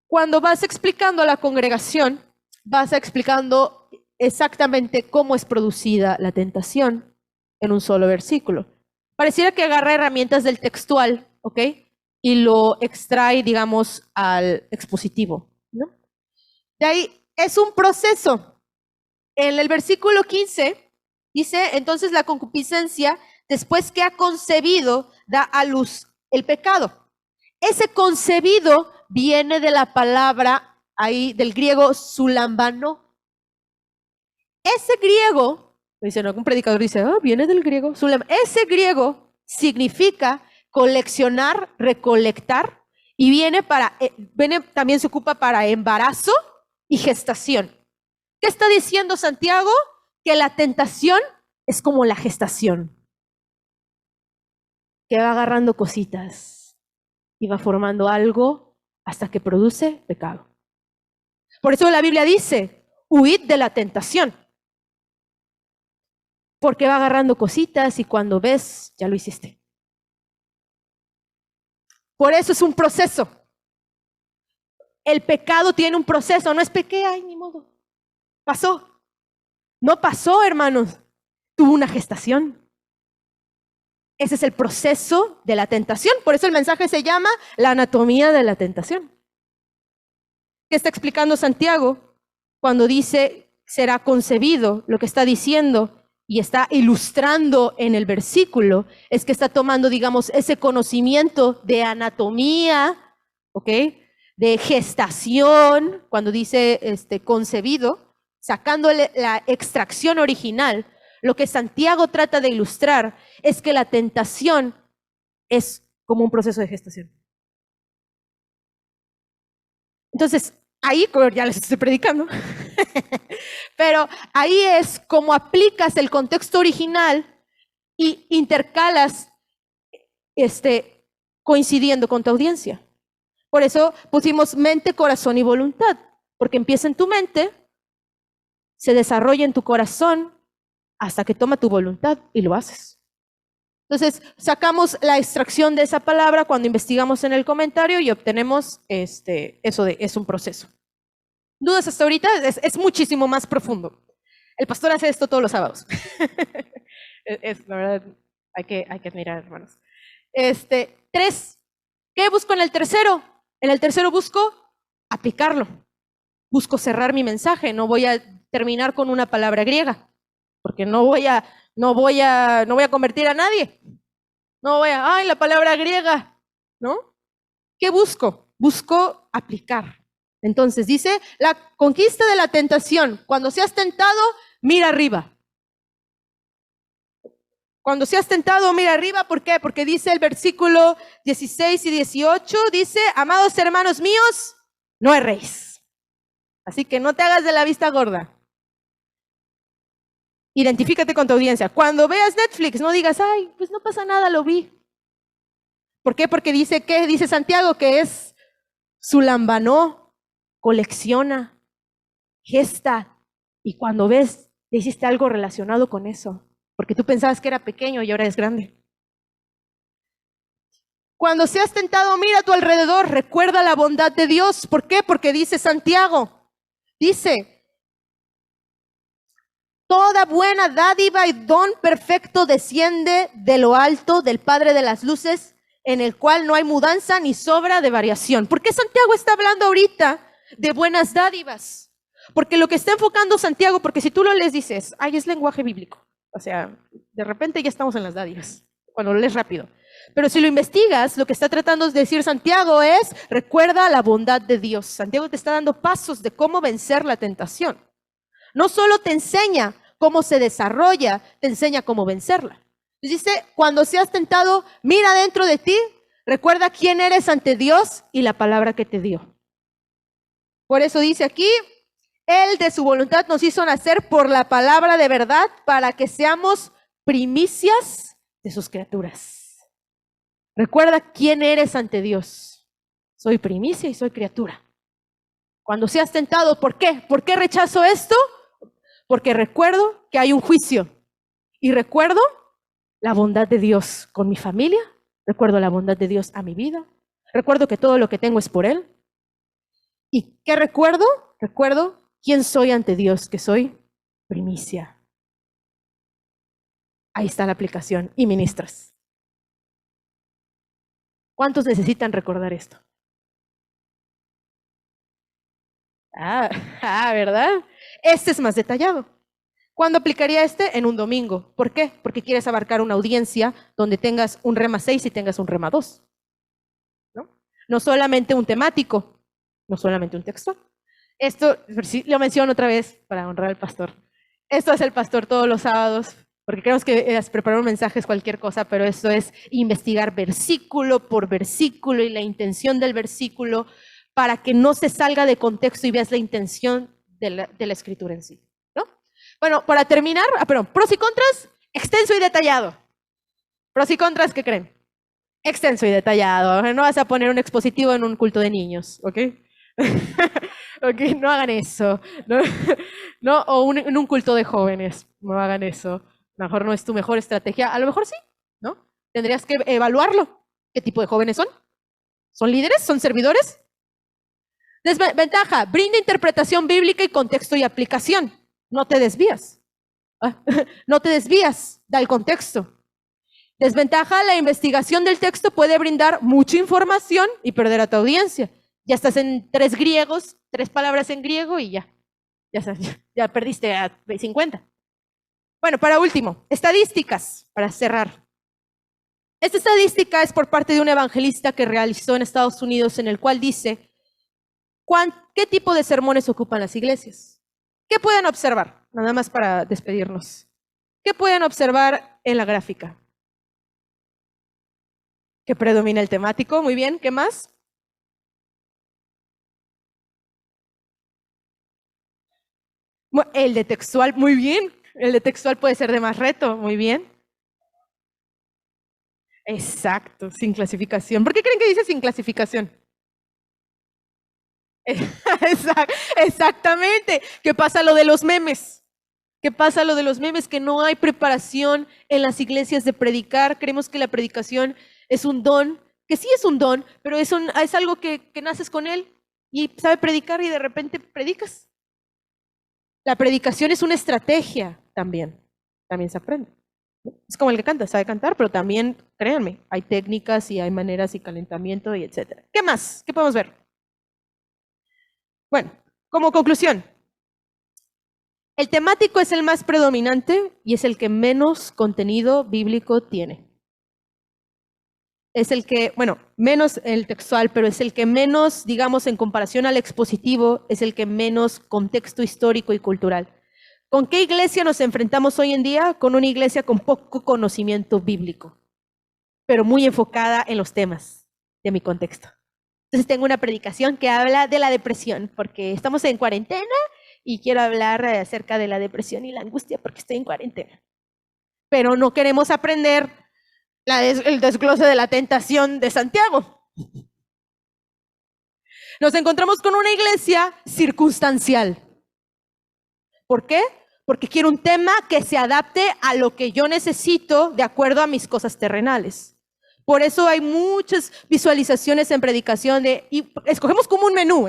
Cuando vas explicando a la congregación, vas explicando exactamente cómo es producida la tentación en un solo versículo. Pareciera que agarra herramientas del textual, ¿ok?, y lo extrae, digamos, al expositivo, ¿no? De ahí es un proceso. En el versículo 15 dice, entonces la concupiscencia, después que ha concebido, da a luz el pecado. Ese concebido viene de la palabra ahí del griego sulambano. Ese griego, dice, no, un predicador dice, viene del griego sulambano. Ese griego significa coleccionar, recolectar, y viene también se ocupa para embarazo y gestación. ¿Qué está diciendo Santiago? Que la tentación es como la gestación, que va agarrando cositas y va formando algo hasta que produce pecado. Por eso la Biblia dice, huid de la tentación, porque va agarrando cositas y cuando ves, ya lo hiciste. Por eso es un proceso. El pecado tiene un proceso, no es pequé, ay, ni modo. Pasó. No pasó, hermanos. Tuvo una gestación. Ese es el proceso de la tentación. Por eso el mensaje se llama la anatomía de la tentación. ¿Qué está explicando Santiago cuando dice será concebido? Lo que está diciendo y está ilustrando en el versículo es que está tomando, digamos, ese conocimiento de anatomía, ¿ok?, de gestación, cuando dice concebido, sacándole la extracción original. Lo que Santiago trata de ilustrar es que la tentación es como un proceso de gestación. Entonces, ahí, ya les estoy predicando, pero ahí es como aplicas el contexto original y intercalas coincidiendo con tu audiencia. Por eso pusimos mente, corazón y voluntad, Porque empieza en tu mente, se desarrolla en tu corazón, hasta que toma tu voluntad y lo haces. Entonces, sacamos la extracción de esa palabra cuando investigamos en el comentario y obtenemos es un proceso. ¿Dudas hasta ahorita? Es muchísimo más profundo. El pastor hace esto todos los sábados. La verdad, hay que admirar, hermanos. 3. ¿Qué busco en el tercero? En el tercero busco aplicarlo. Busco cerrar mi mensaje. No voy a terminar con una palabra griega, porque no voy a convertir a nadie. No voy a, la palabra griega, ¿no? ¿Qué busco? Busco aplicar. Entonces dice, la conquista de la tentación. Cuando seas tentado, mira arriba. Cuando seas tentado, mira arriba. ¿Por qué? Porque dice el versículo 16 y 18, dice, amados hermanos míos, no erréis. Así que no te hagas de la vista gorda. Identifícate con tu audiencia. Cuando veas Netflix, no digas, ay, pues no pasa nada, lo vi. ¿Por qué? Porque dice, ¿qué? Dice Santiago, que es sulambanó, colecciona, gesta. Y cuando ves, hiciste algo relacionado con eso. Porque tú pensabas que era pequeño y ahora es grande. Cuando seas tentado, mira a tu alrededor, recuerda la bondad de Dios. ¿Por qué? Porque dice Santiago, dice, toda buena dádiva y don perfecto desciende de lo alto del Padre de las luces, en el cual no hay mudanza ni sobra de variación. ¿Por qué Santiago está hablando ahorita de buenas dádivas? Porque lo que está enfocando Santiago, porque si tú lo lees dices, ay, es lenguaje bíblico. O sea, de repente ya estamos en las dádivas, cuando lo lees rápido. Pero si lo investigas, lo que está tratando de decir Santiago es, recuerda la bondad de Dios. Santiago te está dando pasos de cómo vencer la tentación. No solo te enseña cómo se desarrolla, te enseña cómo vencerla. Dice, cuando seas tentado, mira dentro de ti, recuerda quién eres ante Dios y la palabra que te dio. Por eso dice aquí, Él de su voluntad nos hizo nacer por la palabra de verdad para que seamos primicias de sus criaturas. Recuerda quién eres ante Dios. Soy primicia y soy criatura. Cuando seas tentado, ¿por qué? ¿Por qué rechazo esto? Porque recuerdo que hay un juicio y recuerdo la bondad de Dios con mi familia, recuerdo la bondad de Dios a mi vida, recuerdo que todo lo que tengo es por Él. ¿Y qué recuerdo? Recuerdo quién soy ante Dios, que soy primicia. Ahí está la aplicación y ministras. ¿Cuántos necesitan recordar esto? ¿Verdad? Este es más detallado. ¿Cuándo aplicaría este? En un domingo. ¿Por qué? Porque quieres abarcar una audiencia donde tengas un rema 6 y tengas un rema 2. No solamente un temático, no solamente un texto. Esto, lo menciono otra vez para honrar al pastor. Esto hace el pastor todos los sábados, porque creemos que preparar un mensaje es cualquier cosa, pero esto es investigar versículo por versículo y la intención del versículo para que no se salga de contexto y veas la intención de la escritura en sí. Bueno, para terminar, pros y contras, extenso y detallado. Pros y contras, ¿qué creen? Extenso y detallado. No vas a poner un expositivo en un culto de niños, ¿ok? Ok, no hagan eso. No, o en un culto de jóvenes, no hagan eso. A lo mejor no es tu mejor estrategia, a lo mejor sí, ¿no? Tendrías que evaluarlo. ¿Qué tipo de jóvenes son? ¿Son líderes? ¿Son servidores? Desventaja, brinda interpretación bíblica y contexto y aplicación. No te desvías. No te desvías, da el contexto. Desventaja, la investigación del texto puede brindar mucha información y perder a tu audiencia. Ya estás en 3 griegos, 3 palabras en griego y ya perdiste a 50. Bueno, para último, estadísticas, para cerrar. Esta estadística es por parte de un evangelista que realizó en Estados Unidos, en el cual dice, ¿qué tipo de sermones ocupan las iglesias? ¿Qué pueden observar? Nada más para despedirnos. ¿Qué pueden observar en la gráfica? Que predomina el temático, muy bien. ¿Qué más? El de textual, muy bien. El de textual puede ser de más reto, muy bien. Exacto, sin clasificación. ¿Por qué creen que dice sin clasificación? Exactamente. ¿Qué pasa lo de los memes? ¿Qué pasa lo de los memes? Que no hay preparación en las iglesias de predicar. Creemos que la predicación es un don, que sí es un don, pero es algo que naces con él y sabe predicar y de repente predicas. La predicación es una estrategia también se aprende. Es como el que canta, sabe cantar, pero también, créanme, hay técnicas y hay maneras y calentamiento y etcétera. ¿Qué más? ¿Qué podemos ver? Bueno, como conclusión, el temático es el más predominante y es el que menos contenido bíblico tiene. Es el que, bueno, menos el textual, pero es el que menos, digamos, en comparación al expositivo, es el que menos contexto histórico y cultural. ¿Con qué iglesia nos enfrentamos hoy en día? Con una iglesia con poco conocimiento bíblico, pero muy enfocada en los temas de mi contexto. Entonces tengo una predicación que habla de la depresión, porque estamos en cuarentena y quiero hablar acerca de la depresión y la angustia porque estoy en cuarentena. Pero no queremos aprender el desglose de la tentación de Santiago. Nos encontramos con una iglesia circunstancial. ¿Por qué? Porque quiero un tema que se adapte a lo que yo necesito de acuerdo a mis cosas terrenales. Por eso hay muchas visualizaciones en predicación y escogemos como un menú,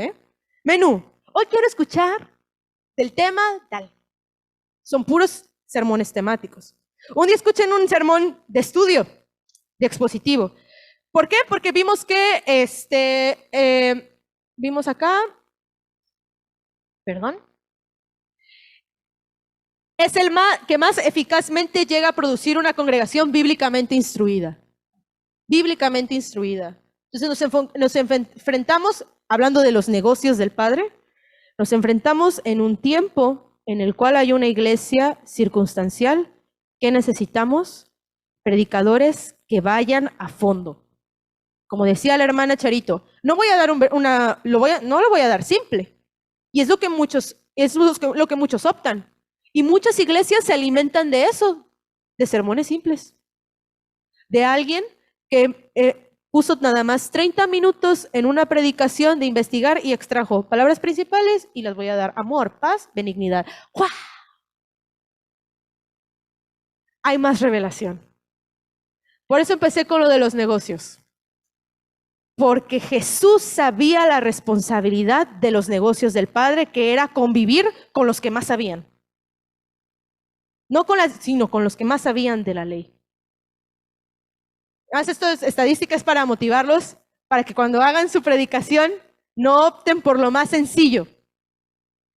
Menú. Hoy quiero escuchar del tema tal. Son puros sermones temáticos. Un día escuchen un sermón de estudio, de expositivo. ¿Por qué? Porque vimos que vimos acá, perdón, es el que más eficazmente llega a producir una congregación bíblicamente instruida. Bíblicamente instruida. Entonces nos enfrentamos, hablando de los negocios del Padre, nos enfrentamos en un tiempo en el cual hay una iglesia circunstancial. ¿Qué necesitamos? Predicadores que vayan a fondo. Como decía la hermana Charito, no voy a dar no lo voy a dar simple. Y es lo que muchos optan. Y muchas iglesias se alimentan de eso, de sermones simples. De alguien que puso nada más 30 minutos en una predicación de investigar y extrajo palabras principales y las voy a dar: amor, paz, benignidad. ¡Guau! Hay más revelación. Por eso empecé con lo de los negocios. Porque Jesús sabía la responsabilidad de los negocios del Padre, que era convivir con los que más sabían. No sino con los que más sabían de la ley. Además, esto es estadísticas para motivarlos, para que cuando hagan su predicación no opten por lo más sencillo,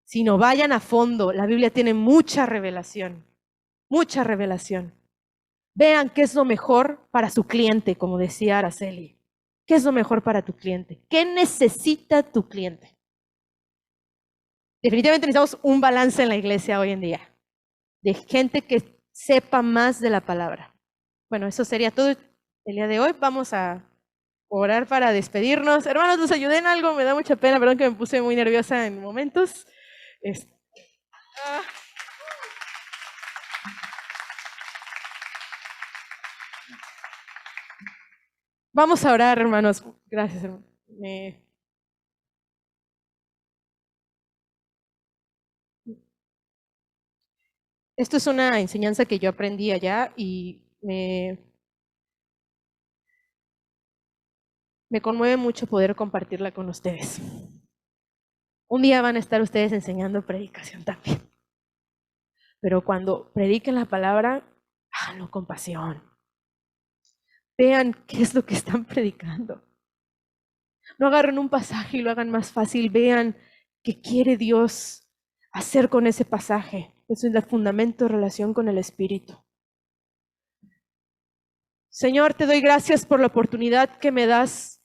sino vayan a fondo. La Biblia tiene mucha revelación, mucha revelación. Vean qué es lo mejor para su cliente, como decía Araceli. ¿Qué es lo mejor para tu cliente? ¿Qué necesita tu cliente? Definitivamente necesitamos un balance en la iglesia hoy en día, de gente que sepa más de la palabra. Bueno, eso sería todo el día de hoy. Vamos a orar para despedirnos. Hermanos, ¿nos ayuden en algo? Me da mucha pena, perdón que me puse muy nerviosa en momentos. Vamos a orar, hermanos. Gracias, hermano. Esto es una enseñanza que yo aprendí allá y me conmueve mucho poder compartirla con ustedes. Un día van a estar ustedes enseñando predicación también. Pero cuando prediquen la palabra, háganlo con pasión. Vean qué es lo que están predicando. No agarren un pasaje y lo hagan más fácil. Vean qué quiere Dios hacer con ese pasaje. Eso es el fundamento de relación con el Espíritu. Señor, te doy gracias por la oportunidad que me das